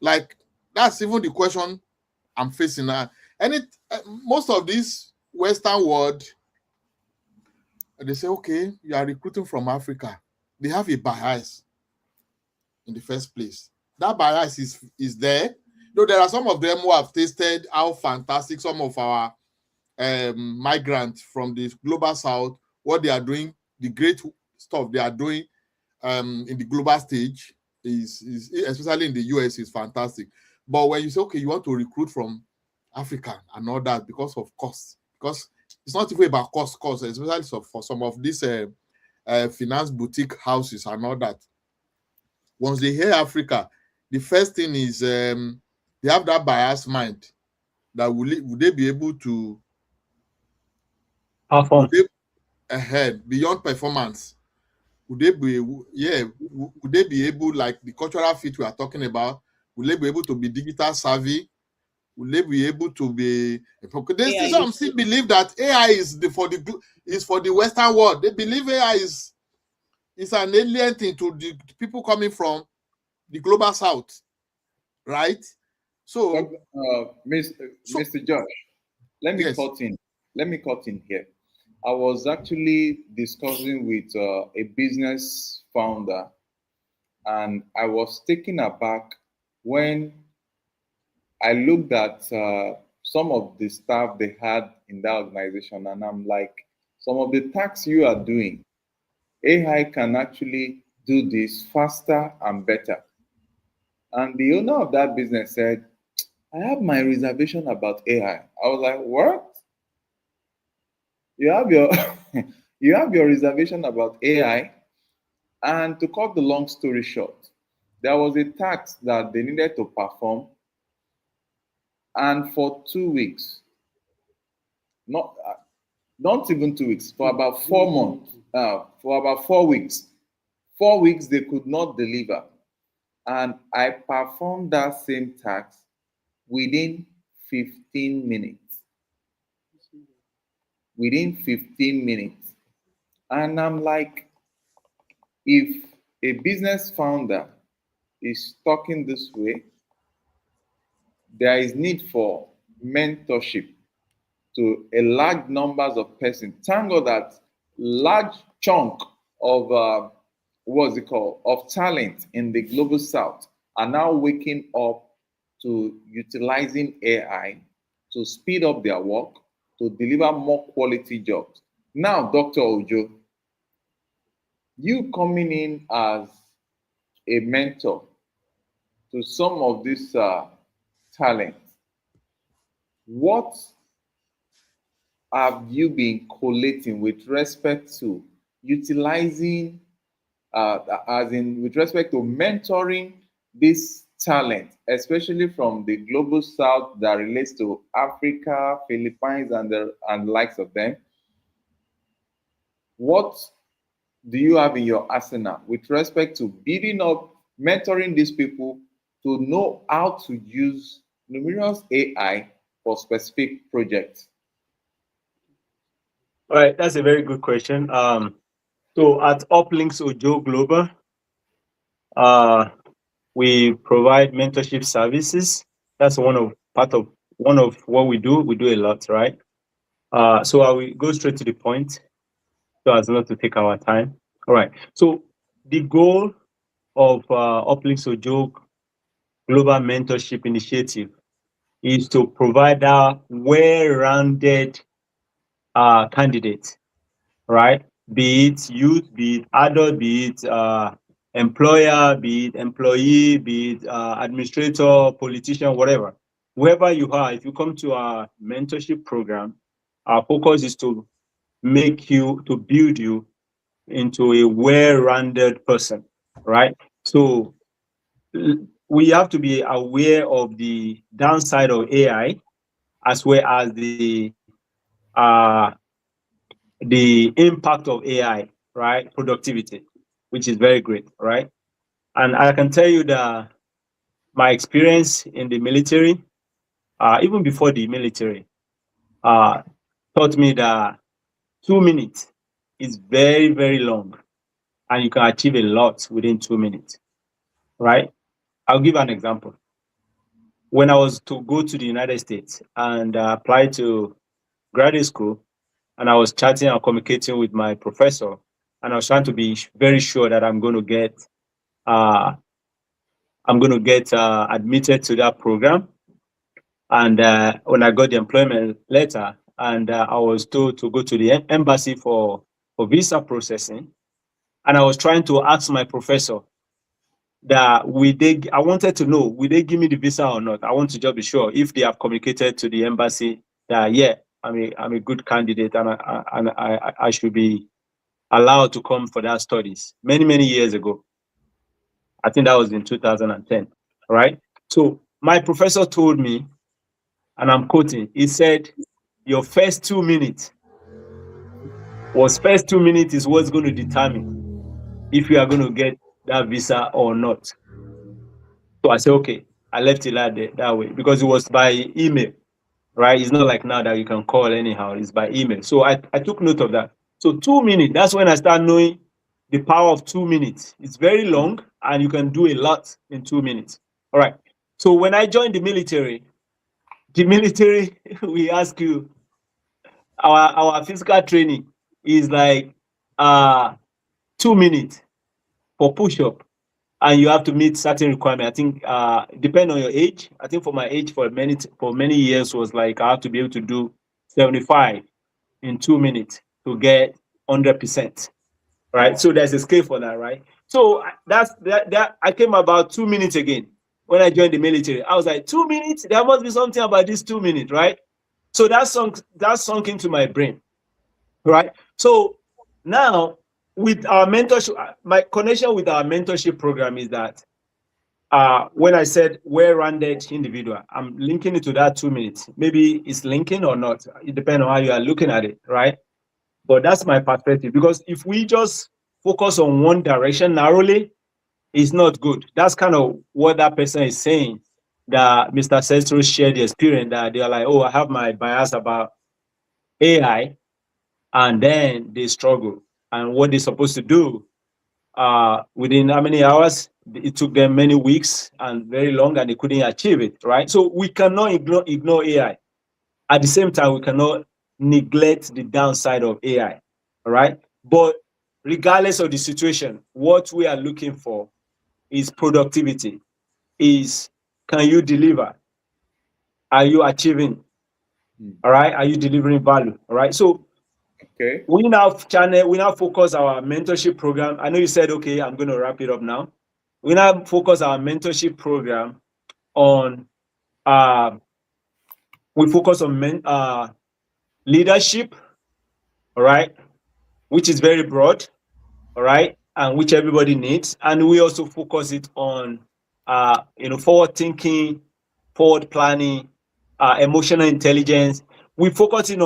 like, that's even the question I'm facing now. And most of this Western world, they say, okay, you are recruiting from Africa. They have a bias in the first place. That bias is there. Though there are some of them who have tasted how fantastic some of our migrants from the global south, what they are doing, the great stuff they are doing in the global stage is especially in the US is fantastic. But when you say, okay, you want to recruit from Africa and all that because of cost, because it's not even about cost, especially for some of these finance boutique houses and all that. Once they hear Africa, the first thing is they have that biased mind that would they be able to perform ahead beyond performance? Would they be would they be able, like the cultural fit we are talking about, would they be able to be digital savvy? Will they be able to be? There's some still believe that AI is for the Western world. They believe AI is an alien thing to the people coming from the global south, right? So, Mr. Josh, let me yes. cut in. Let me cut in here. I was actually discussing with a business founder, and I was taken aback when I looked at some of the staff they had in that organization, and I'm like, some of the tasks you are doing, AI can actually do this faster and better. And the owner of that business said, I have my reservation about AI. I was like, what? You have your you have your reservation about AI? And to cut the long story short, there was a task that they needed to perform, and for 2 weeks, not even 2 weeks, for about 4 months, for about 4 weeks, 4 weeks they could not deliver. And I performed that same task within 15 minutes. Within 15 minutes. And I'm like, if a business founder is talking this way, there is need for mentorship to a large numbers of persons. Thank God that large chunk of what's it called, of talent in the global south are now waking up to utilizing AI to speed up their work, to deliver more quality jobs. Now, Dr. Ojo, you coming in as a mentor to some of these talents, what have you been collating with respect to utilizing, as in with respect to mentoring this talent, especially from the global south that relates to Africa, Philippines, and the likes of them? What do you have in your arsenal with respect to building up, mentoring these people to know how to use numerous AI for specific projects? All right, that's a very good question. So at Uplinks Ojo Global, we provide mentorship services. That's one of what we do. We do a lot, right? So I will go straight to the point so as not to take our time. All right. So the goal of Uplinks Ojo Global Mentorship Initiative is to provide a well-rounded candidate, right? Be it youth, be it adult, be it employer, be it employee, be it administrator, politician, whatever. Whoever you are, if you come to our mentorship program, our focus is to build you into a well-rounded person, right? So we have to be aware of the downside of AI as well as the impact of AI, right? Productivity, which is very great, right? And I can tell you that my experience in the military, even before the military, taught me that 2 minutes is very, very long, and you can achieve a lot within 2 minutes, right? I'll give an example. When I was to go to the United States and apply to graduate school, and I was chatting and communicating with my professor, and I was trying to be very sure that I'm going to get admitted to that program. And when I got the employment letter, and I was told to go to the embassy for visa processing, and I was trying to ask my professor that I wanted to know, will they give me the visa or not? I want to just be sure if they have communicated to the embassy that, yeah, I'm a good candidate and I should be allowed to come for that studies many, many years ago. I think that was in 2010, right? So my professor told me, and I'm quoting, he said, your first 2 minutes is what's going to determine if you are going to get that visa or not. So I said, okay, I left it that way because it was by email, right? It's not like now that you can call anyhow, it's by email. So I took note of that. So 2 minutes, that's when I started knowing the power of 2 minutes. It's very long and you can do a lot in 2 minutes. All right. So when I joined the military, we ask you, our physical training is like 2 minutes for push-up. And you have to meet certain requirements. I think depending on your age. I think for my age, for many years was like I have to be able to do 75 in 2 minutes to get 100%. Right. So there's a scale for that, right? So that I came about 2 minutes again when I joined the military. I was like, 2 minutes. There must be something about this 2 minutes, right? So that sunk into my brain, right? So now with our mentorship, my connection with our mentorship program is that when I said well-rounded individual, I'm linking it to that 2 minutes. Maybe it's linking or not. It depends on how you are looking at it, right? But that's my perspective, because if we just focus on one direction narrowly, it's not good. That's kind of what that person is saying, that Mr. Sestro shared the experience that they are like, oh, I have my bias about AI, and then they struggle. And what they're supposed to do within how many hours? It took them many weeks and very long, and they couldn't achieve it, right? So we cannot ignore AI. At the same time, we cannot neglect the downside of AI, all right? But regardless of the situation, what we are looking for is productivity, is can you deliver? Are you achieving? All right? Are you delivering value? All right? So Okay. we now focus our mentorship program. I know you said, okay, I'm going to wrap it up now. We now focus our mentorship program on, we focus on leadership, all right, which is very broad, all right, and which everybody needs. And we also focus it on, forward thinking, forward planning, emotional intelligence. We focus in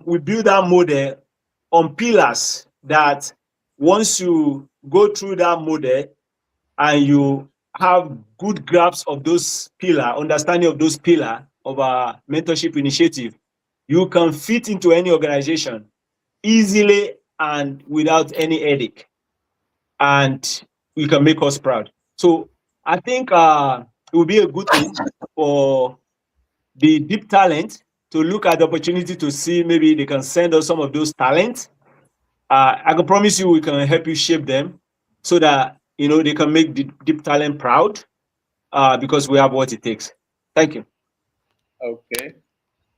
we build that model on pillars that once you go through that model and you have good grasp of those understanding of those pillar of our mentorship initiative, you can fit into any organization easily and without any headache, and you can make us proud. So I think it will be a good thing for the deep talent to look at the opportunity to see maybe they can send us some of those talents. I can promise you we can help you shape them so that they can make the deep talent proud, because we have what it takes. Thank you. Okay.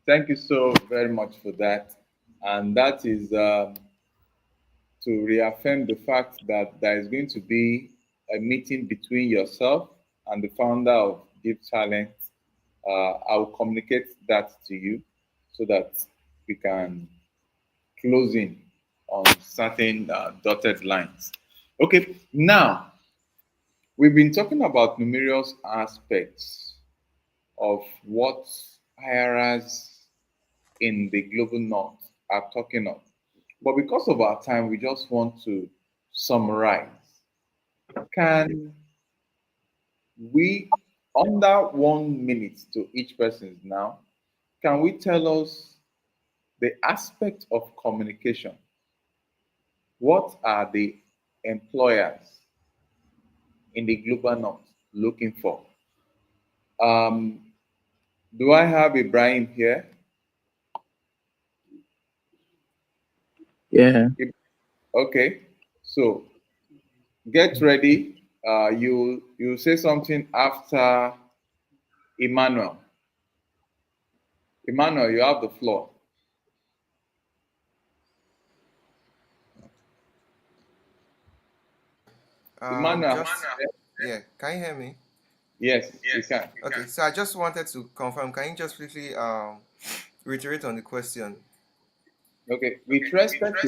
Thank you so very much for that. And that is to reaffirm the fact that there is going to be a meeting between yourself and the founder of Deep Talent. I will communicate that to you so that we can close in on certain dotted lines. Okay, now we've been talking about numerous aspects of what hirers in the global north are talking of. But because of our time, we just want to summarize. Can we, under 1 minute to each person now, can we tell us the aspect of communication? What are the employers in the global north looking for? Um, do I have Ibrahim here? Yeah. Okay, so get ready. You say something after Emmanuel. Emmanuel, you have the floor. Emmanuel, Just yeah, can you hear me? yes, we can. Okay, so I just wanted to confirm. Can you just quickly reiterate on the question? Okay, with respect to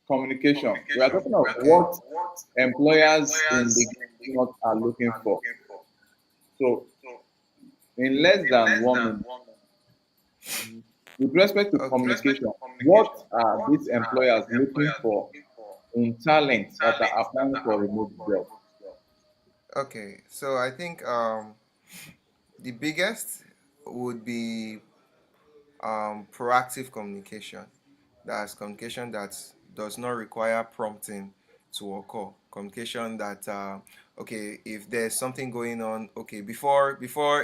communication, we are talking of what employers in the north are looking for. So, in less than 1 minute, with respect to Okay. communication, what are these employers looking for in talent that are applying for remote job? Okay, so I think the biggest would be proactive communication. That's communication that does not require prompting to occur. Communication that okay, if there's something going on, okay, before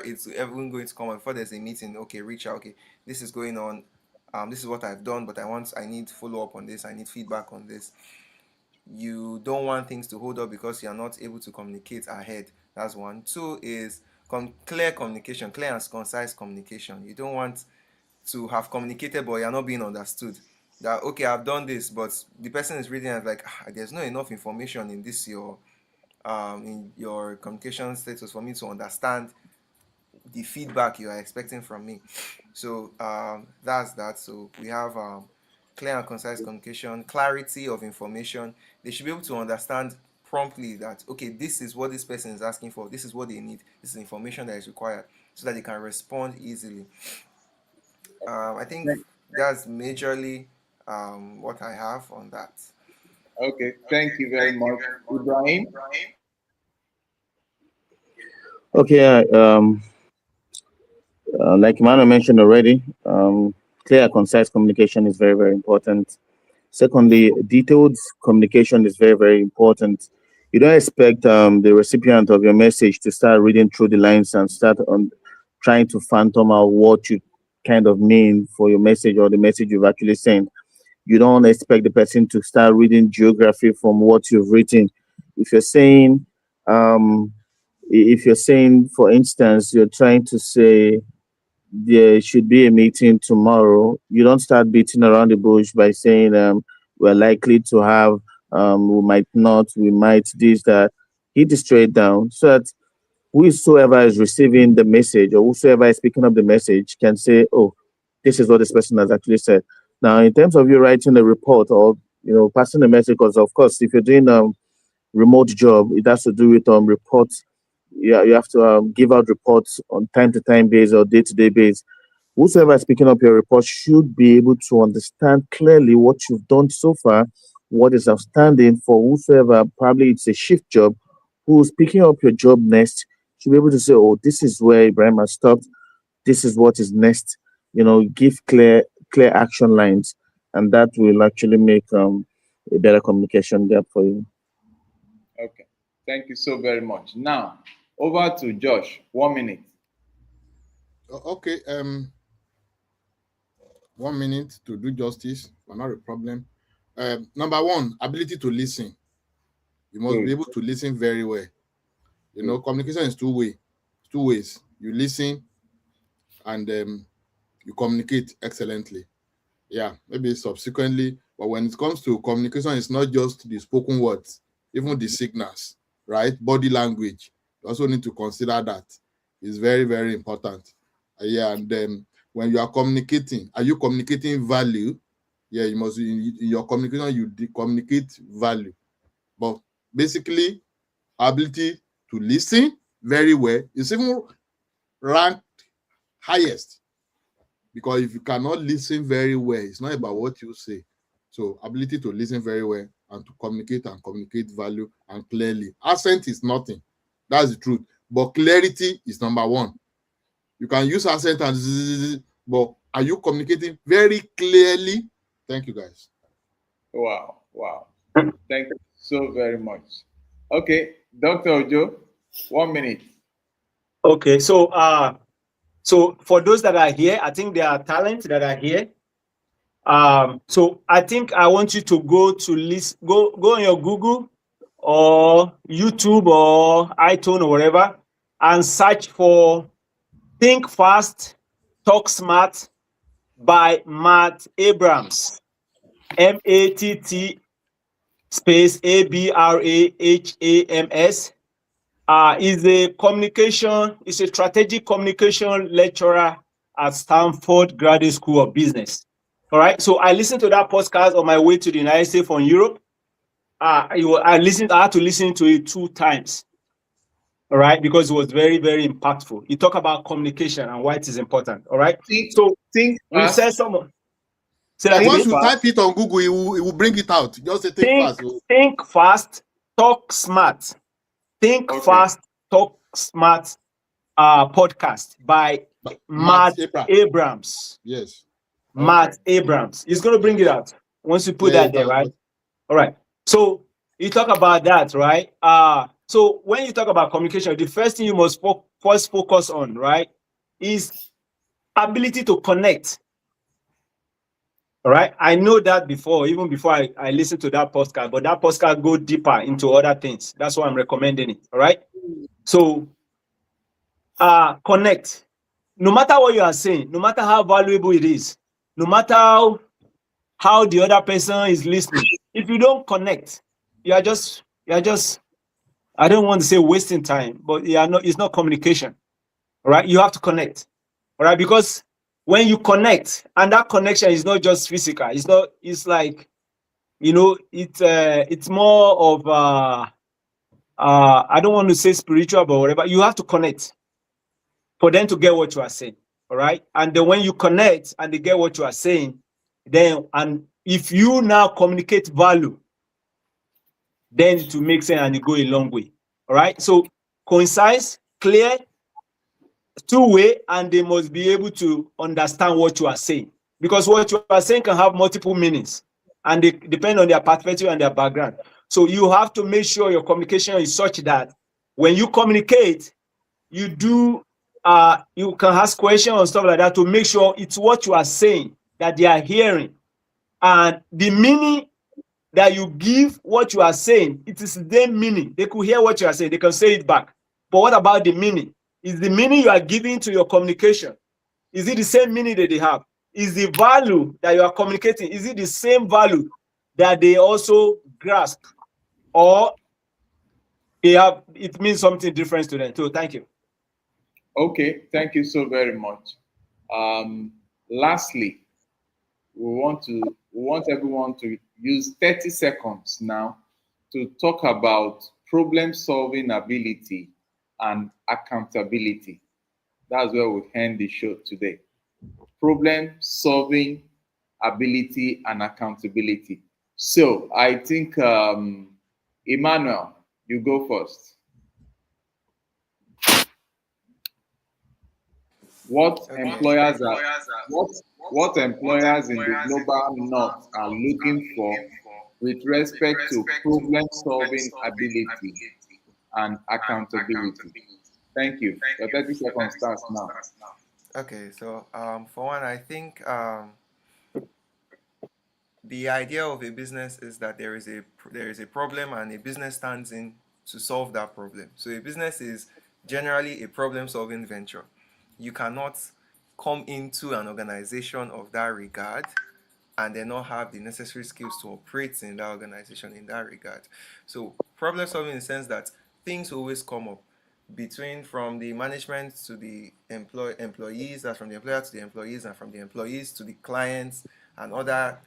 it's everyone going to come on, before there's a meeting, okay, reach out, okay, this is going on, this is what I've done, but I need follow up on this, I need feedback on this. You don't want things to hold up because you're not able to communicate ahead. That's one. Two is clear communication, clear and concise communication. You don't want to have communicated but you're not being understood. That okay, I've done this, but the person is reading and like there's not enough information in your communication status for me to understand the feedback you are expecting from me. So that's that. So we have clear and concise communication, clarity of information. They should be able to understand promptly that, okay, this is what this person is asking for, this is what they need, this is information that is required, so that they can respond easily. I think that's majorly what I have on that. Okay, thank you very much, Ibrahim. Okay, like Mano mentioned already, clear, concise communication is very, very important. Secondly, detailed communication is very, very important. You don't expect the recipient of your message to start reading through the lines and start on trying to phantom out what you kind of mean for your message or the message you've actually sent. You don't expect the person to start reading geography from what you've written. If you're saying, for instance, you're trying to say there should be a meeting tomorrow, you don't start beating around the bush by saying we're likely to have, we might not, we might this, that. Hit it straight down so that whosoever is receiving the message or whosoever is picking up the message can say, oh, this is what this person has actually said. Now, in terms of you writing a report or passing a message, because of course, if you're doing a remote job, it has to do with reports. Yeah, you have to give out reports on time to time basis or day to day basis. Whosoever is picking up your report should be able to understand clearly what you've done so far, what is outstanding for whosoever. Probably it's a shift job who's picking up your job next. Should be able to say, oh, this is where Ibrahim has stopped. This is what is next. Give clear action lines, and that will actually make a better communication gap for you. Okay, thank you so very much. Now, over to Josh. 1 minute. Okay. 1 minute to do justice, but not a problem. Number one, ability to listen. You must be able to listen very well. Communication is two ways. You listen and you communicate excellently. Yeah, maybe subsequently, but when it comes to communication, it's not just the spoken words, even the signals, right? Body language. You also need to consider that. It's very, very important. Yeah, and then when you are communicating, are you communicating value? Yeah, you must, in your communication, you communicate value. But basically, ability to listen very well is even ranked highest, because if you cannot listen very well, it's not about what you say. So ability to listen very well and to communicate value and clearly. Accent is nothing. That's the truth. But clarity is number one. You can use accent and zzz, but are you communicating very clearly? Thank you, guys. Wow. Thank you so very much. Okay, Dr. Ojo, 1 minute. Okay, so for those that are here, I think there are talents that are here. So I think I want you to go on your Google or YouTube or iTunes or whatever and search for Think Fast, Talk Smart by Matt Abrams. MATT space ABRAHAMS. Is a strategic communication lecturer at Stanford Graduate School of Business. All right. So I listened to that podcast on my way to the United States from Europe. I had to listen to it 2 times. All right, because it was very, very impactful. You talk about communication and why it is important. All right. Think we fast. said someone. And once you type it on Google, it will bring it out. Just say think fast, talk smart. Think Fast, Talk Smart podcast by Matt Abrams. Yes. Matt Abrams. He's going to bring it out once you put that there, right? All right. So you talk about that, right? So when you talk about communication, the first thing you must first focus on, right, is ability to connect. All right. I know that even before I listened to that podcast, but that podcast go deeper into other things. That's why I'm recommending it. All right. So connect. No matter what you are saying, no matter how valuable it is, no matter how the other person is listening, if you don't connect, you are just, I don't want to say wasting time, but it's not communication. All right. You have to connect. All right. Because when you connect, and that connection is not just physical, it's like, it's more of I don't want to say spiritual, but whatever. You have to connect for them to get what you are saying. All right. And then when you connect and they get what you are saying, then, and if you now communicate value, then it will make sense and it go a long way. All right. So concise, clear, two-way, and they must be able to understand what you are saying, because what you are saying can have multiple meanings and they depend on their perspective and their background. So you have to make sure your communication is such that when you communicate, you do you can ask questions and stuff like that to make sure it's what you are saying that they are hearing, and the meaning that you give what you are saying, it is their meaning. They could hear what you are saying, they can say it back. But what about the meaning? Is the meaning you are giving to your communication, is it the same meaning that they have? Is the value that you are communicating, is it the same value that they also grasp, or it means something different to them? So thank you. Okay, thank you so very much. Lastly, we want everyone to use 30 seconds now to talk about problem-solving ability and accountability. That's where we end the show today. Problem-solving ability and accountability. So I think Emmanuel, you go first. What employers in the global north are looking for with respect to problem-solving ability and accountability? Thank you. Your 30 seconds starts now. Okay, so for one, I think the idea of a business is that there is a problem and a business stands in to solve that problem. So a business is generally a problem-solving venture. You cannot come into an organization of that regard and then not have the necessary skills to operate in that organization in that regard. So problem solving in the sense that things always come up from the management to the employees, and from the employer to the employees, and from the employees to the clients, and other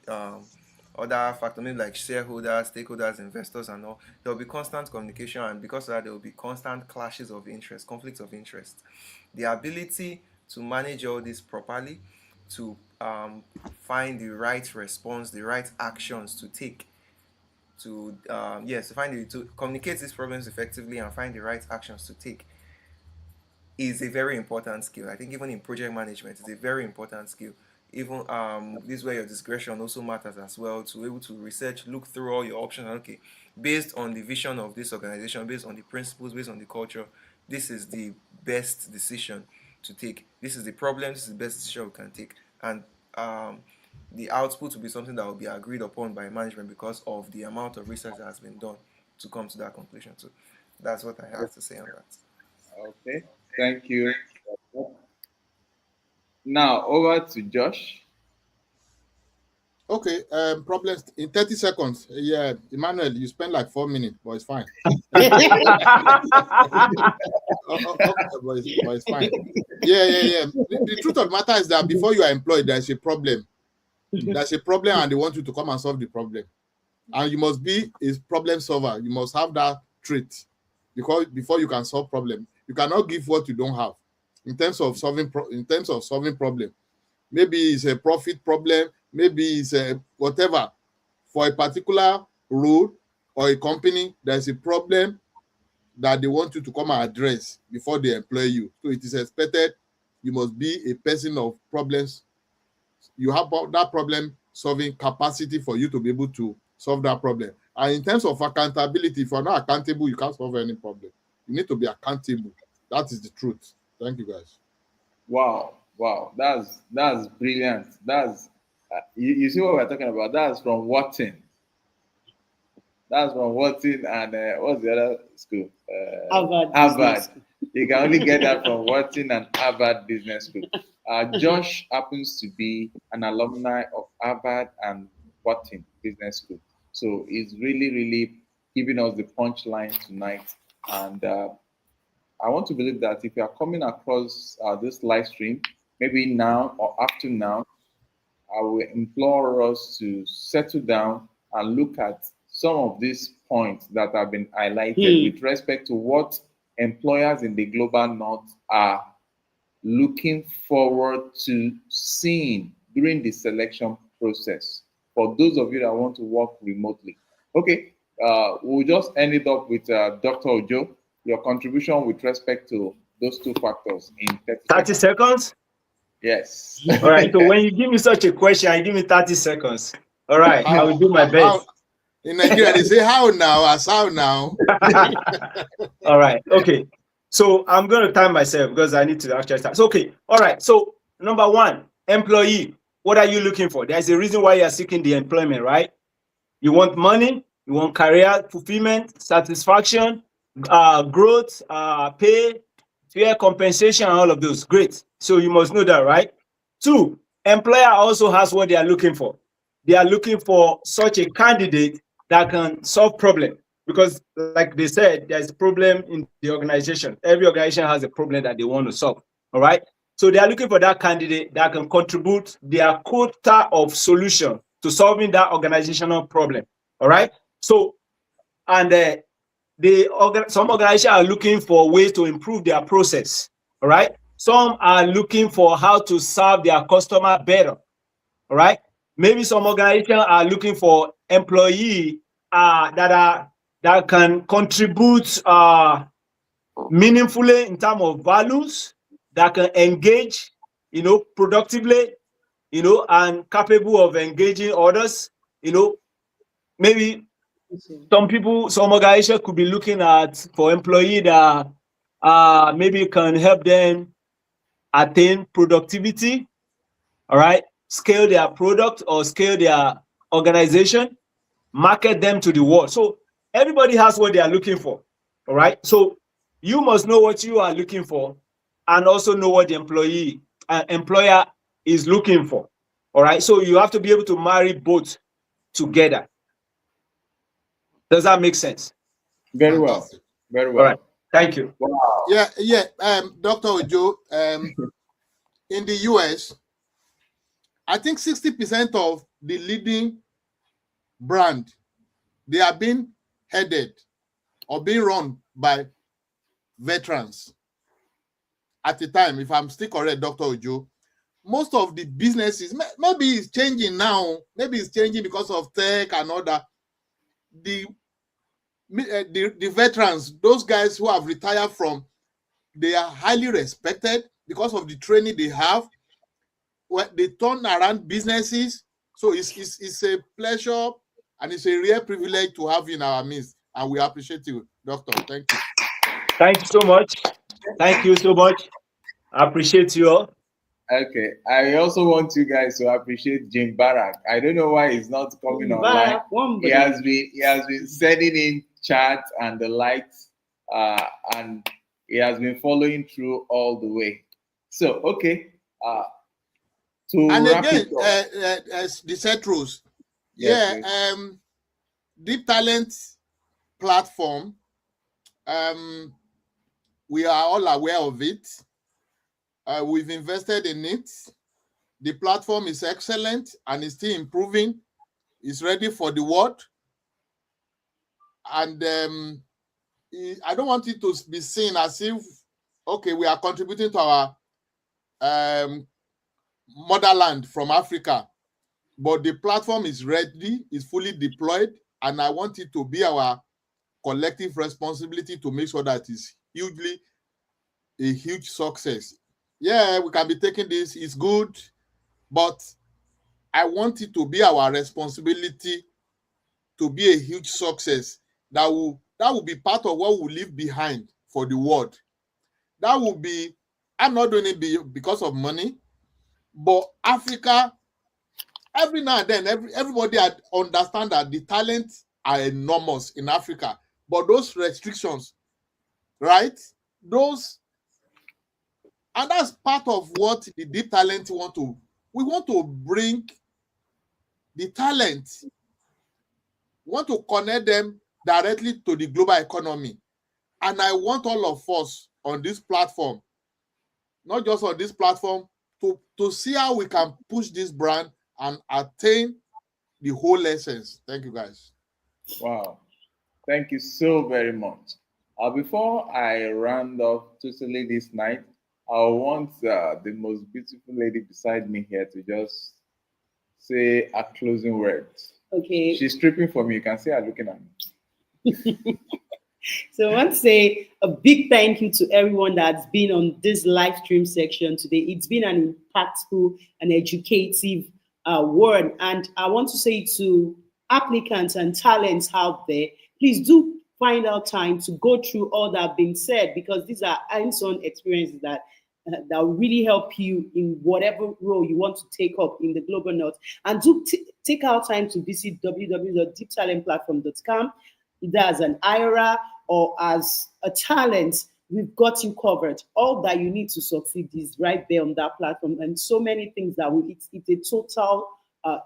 factors, maybe like shareholders, stakeholders, investors, and all. There will be constant communication, and because of that, there will be constant clashes of interest, conflicts of interest. The ability to manage all this properly, to find the right response, the right actions to take, to communicate these problems effectively and find the right actions to take, is a very important skill. I think even in project management, it's a very important skill. Even this is where your discretion also matters as well, to be able to research, look through all your options. Okay, based on the vision of this organization, based on the principles, based on the culture, this is the best decision to take. This is the problem, this is the best decision we can take. And the output will be something that will be agreed upon by management because of the amount of research that has been done to come to that conclusion. So that's what I have to say on that. Okay, thank you. Now over to Josh. Okay, problems in 30 seconds. Yeah, Emmanuel, you spend like 4 minutes, but it's fine. Okay, but it's fine. Yeah. The truth of the matter is that before you are employed, there's a problem. There's a problem, and they want you to come and solve the problem. And you must be a problem solver. You must have that trait, because before you can solve problem, you cannot give what you don't have. In terms of solving problem, maybe it's a profit problem, maybe it's a whatever. For a particular role or a company, there's a problem that they want you to come and address before they employ you. So it is expected you must be a person of problems. You have that problem solving capacity for you to be able to solve that problem. And in terms of accountability, if you're not accountable, you can't solve any problem. You need to be accountable. That is the truth. Thank you, guys. Wow, that's brilliant. That's you see what we're talking about. That's from Wharton. That's from Wharton and what's the other school? Harvard. You can only get that from Wharton and Harvard Business School. Josh happens to be an alumni of Harvard and Wharton Business School. So he's really giving us the punchline tonight. And I want to believe that if you are coming across this live stream maybe now or after now, I will implore us to settle down and look at some of these points that have been highlighted with respect to what employers in the global north are looking forward to seeing during the selection process for those of you that want to work remotely. Okay, we'll just end it up with Dr. Ojo, your contribution with respect to those two factors in 30 seconds? Yes. All right. So when you give me such a question, you give me 30 seconds. All right. I will do my best. In Nigeria, they say how now, as how now. All right. Okay. So I'm going to time myself because I need to actually start. So, okay. All right. So number one, employee. What are you looking for? There's a reason why you're seeking the employment, right? You want money, you want career fulfillment, satisfaction, growth, pay, fair compensation, and all of those. Great. So you must know that, right? Two, employer also has what they are looking for. They are looking for such a candidate that can solve problem. Because like they said, there's a problem in the organization. Every organization has a problem that they want to solve. All right. So they are looking for that candidate that can contribute their quota of solution to solving that organizational problem. All right. So, and some organizations are looking for ways to improve their process. All right. Some are looking for how to serve their customer better. All right. Maybe some organizations are looking for employees that can contribute meaningfully in terms of values, that can engage, productively, and capable of engaging others. Maybe some organizations could be looking at for employee that maybe can help them attain productivity. All right, scale their product or scale their organization, market them to the world. So everybody has what they are looking for. All right. So you must know what you are looking for and also know what the employer is looking for. All right. So you have to be able to marry both together. Does that make sense? Very well. Very well. All right. Thank you. Wow. Yeah. Dr. Ojo, in the US, I think 60% of the leading brand, they are being headed or being run by veterans. At the time, if I'm still correct, Dr. Ojo, most of the businesses, maybe it's changing now, maybe it's changing because of tech and all that. The veterans, those guys who have retired from, they are highly respected because of the training they have. When they turn around businesses, so it's a pleasure and it's a real privilege to have you in our midst, and we appreciate you, Doctor. Thank you. Thank you so much. Thank you so much. I appreciate you all. Okay, I also want you guys to appreciate Jim Barak. I don't know why he's not coming online. He has been sending in chats and the likes, and he has been following through all the way. So okay, and again, the set rules. Yes, yeah, Deep Talent platform. We are all aware of it. We've invested in it. The platform is excellent and is still improving. It's ready for the world. And I don't want it to be seen as if, okay, we are contributing to our motherland from Africa. But the platform is ready, is fully deployed, and I want it to be our collective responsibility to make sure that it's a huge success. Yeah, we can be taking this, it's good, but I want it to be our responsibility to be a huge success that will be part of what we leave behind for the world. That will be, I'm not doing it because of money, but Africa, every now and then, everybody understand that the talents are enormous in Africa, but those restrictions, right? And that's part of what the Deep Talent we want to bring the talent. We want to connect them directly to the global economy. And I want all of us on this platform, not just on this platform, to see how we can push this brand and attain the whole essence. Thank you, guys. Wow. Thank you so very much. Before I round off totally this night, I want the most beautiful lady beside me here to just say a closing word. Okay. She's stripping for me. You can see her looking at me. So I want to say a big thank you to everyone that's been on this live stream section today. It's been an impactful and educative word. And I want to say to applicants and talents out there, please do find out time to go through all that being said, because these are hands-on experiences that that will really help you in whatever role you want to take up in the global north. And do take out time to visit www.deeptalentplatform.com, either as an IRA or as a talent. We've got you covered. All that you need to succeed is right there on that platform, and so many things that it's a total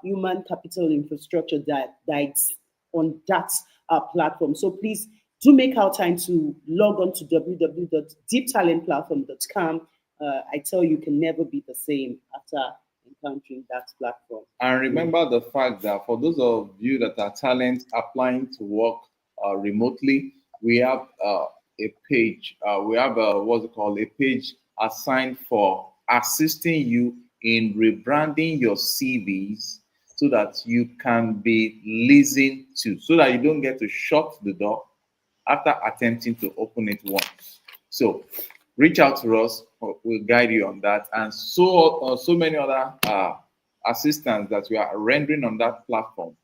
human capital infrastructure that's on that platform. So please do make our time to log on to www.deeptalentplatform.com. I tell you, can never be the same after encountering that platform. And remember the fact that for those of you that are talents applying to work remotely, we have a page. We have what's it called? A page assigned for assisting you in rebranding your CVs so that you can be listened to, so that you don't get to shut the door after attempting to open it once. So reach out to us. We'll guide you on that, and so many other assistance that we are rendering on that platform.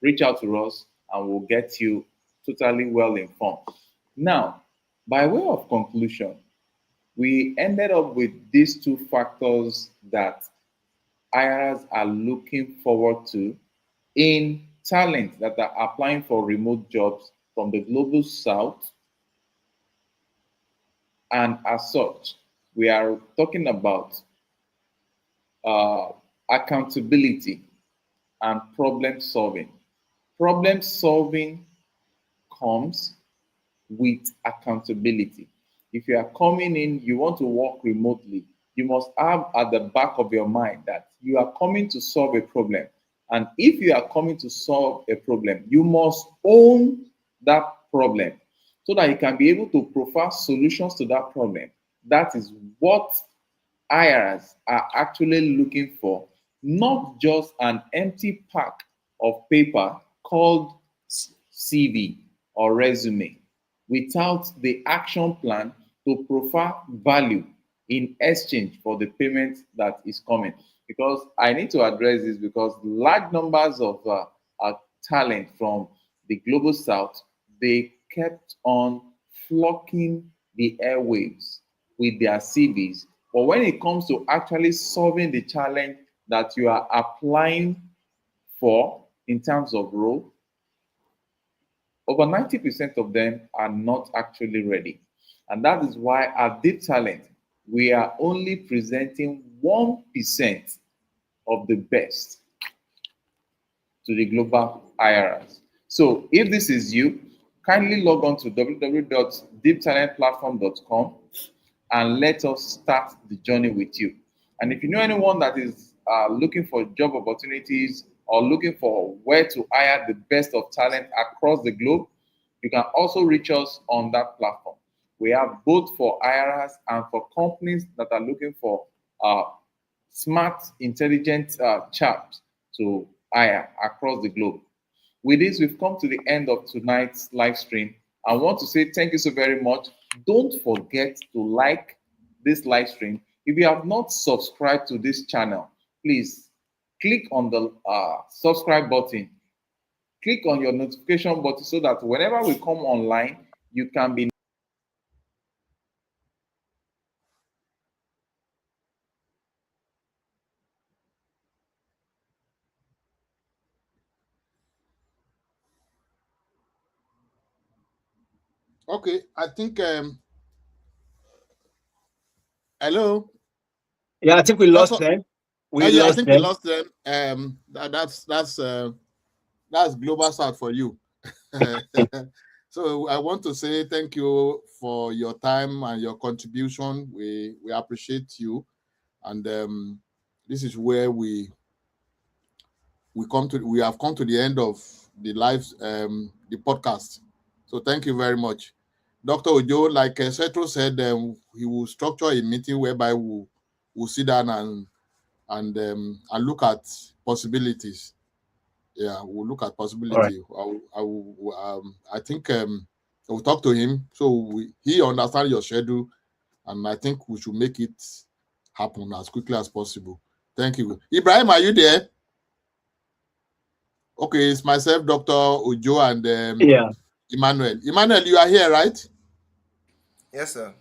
Reach out to us, and we'll get you totally well informed. Now, by way of conclusion, we ended up with these two factors that IRAs are looking forward to in talent that are applying for remote jobs from the global south. And as such, we are talking about accountability and problem solving. Problem solving comes with accountability. If you are coming in, you want to work remotely, you must have at the back of your mind that you are coming to solve a problem. And if you are coming to solve a problem, you must own that problem so that you can be able to provide solutions to that problem. That is what IRAs are actually looking for, not just an empty pack of paper called CV or resume without the action plan to provide value in exchange for the payment that is coming. Because I need to address this, because large numbers of talent from the global south, they kept on flocking the airwaves with their CVs. But when it comes to actually solving the challenge that you are applying for in terms of role, over 90% of them are not actually ready. And that is why at Deep Talent, we are only presenting 1% of the best to the global IRAs. So if this is you, kindly log on to www.deeptalentplatform.com and let us start the journey with you. And if you know anyone that is looking for job opportunities or looking for where to hire the best of talent across the globe, you can also reach us on that platform. We have both for IRAs and for companies that are looking for smart, intelligent chaps to hire across the globe. With this, we've come to the end of tonight's live stream. I want to say thank you so very much. Don't forget to like this live stream. If you have not subscribed to this channel, please click on the subscribe button. Click on your notification button so that whenever we come online, you can be Okay, I think hello. Yeah, I think we lost them. Yeah, I think we lost them. That's global south for you. So I want to say thank you for your time and your contribution. We appreciate you. And this is where we have come to the end of the the podcast. So thank you very much. Dr. Ojo, like Setro said, he will structure a meeting whereby we'll sit down and look at possibilities. Yeah, we'll look at possibility. I think we'll talk to him so he understands your schedule, and I think we should make it happen as quickly as possible. Thank you. Ibrahim, are you there? Okay, it's myself, Dr. Ojo, and Emmanuel. Emmanuel, you are here, right? Yes, sir.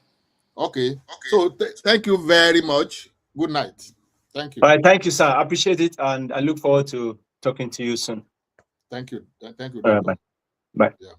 Okay. So thank you very much. Good night. Thank you. All right, thank you, sir. I appreciate it, and I look forward to talking to you soon. Thank you. Thank you, All Doctor. right, bye. Bye. Yeah.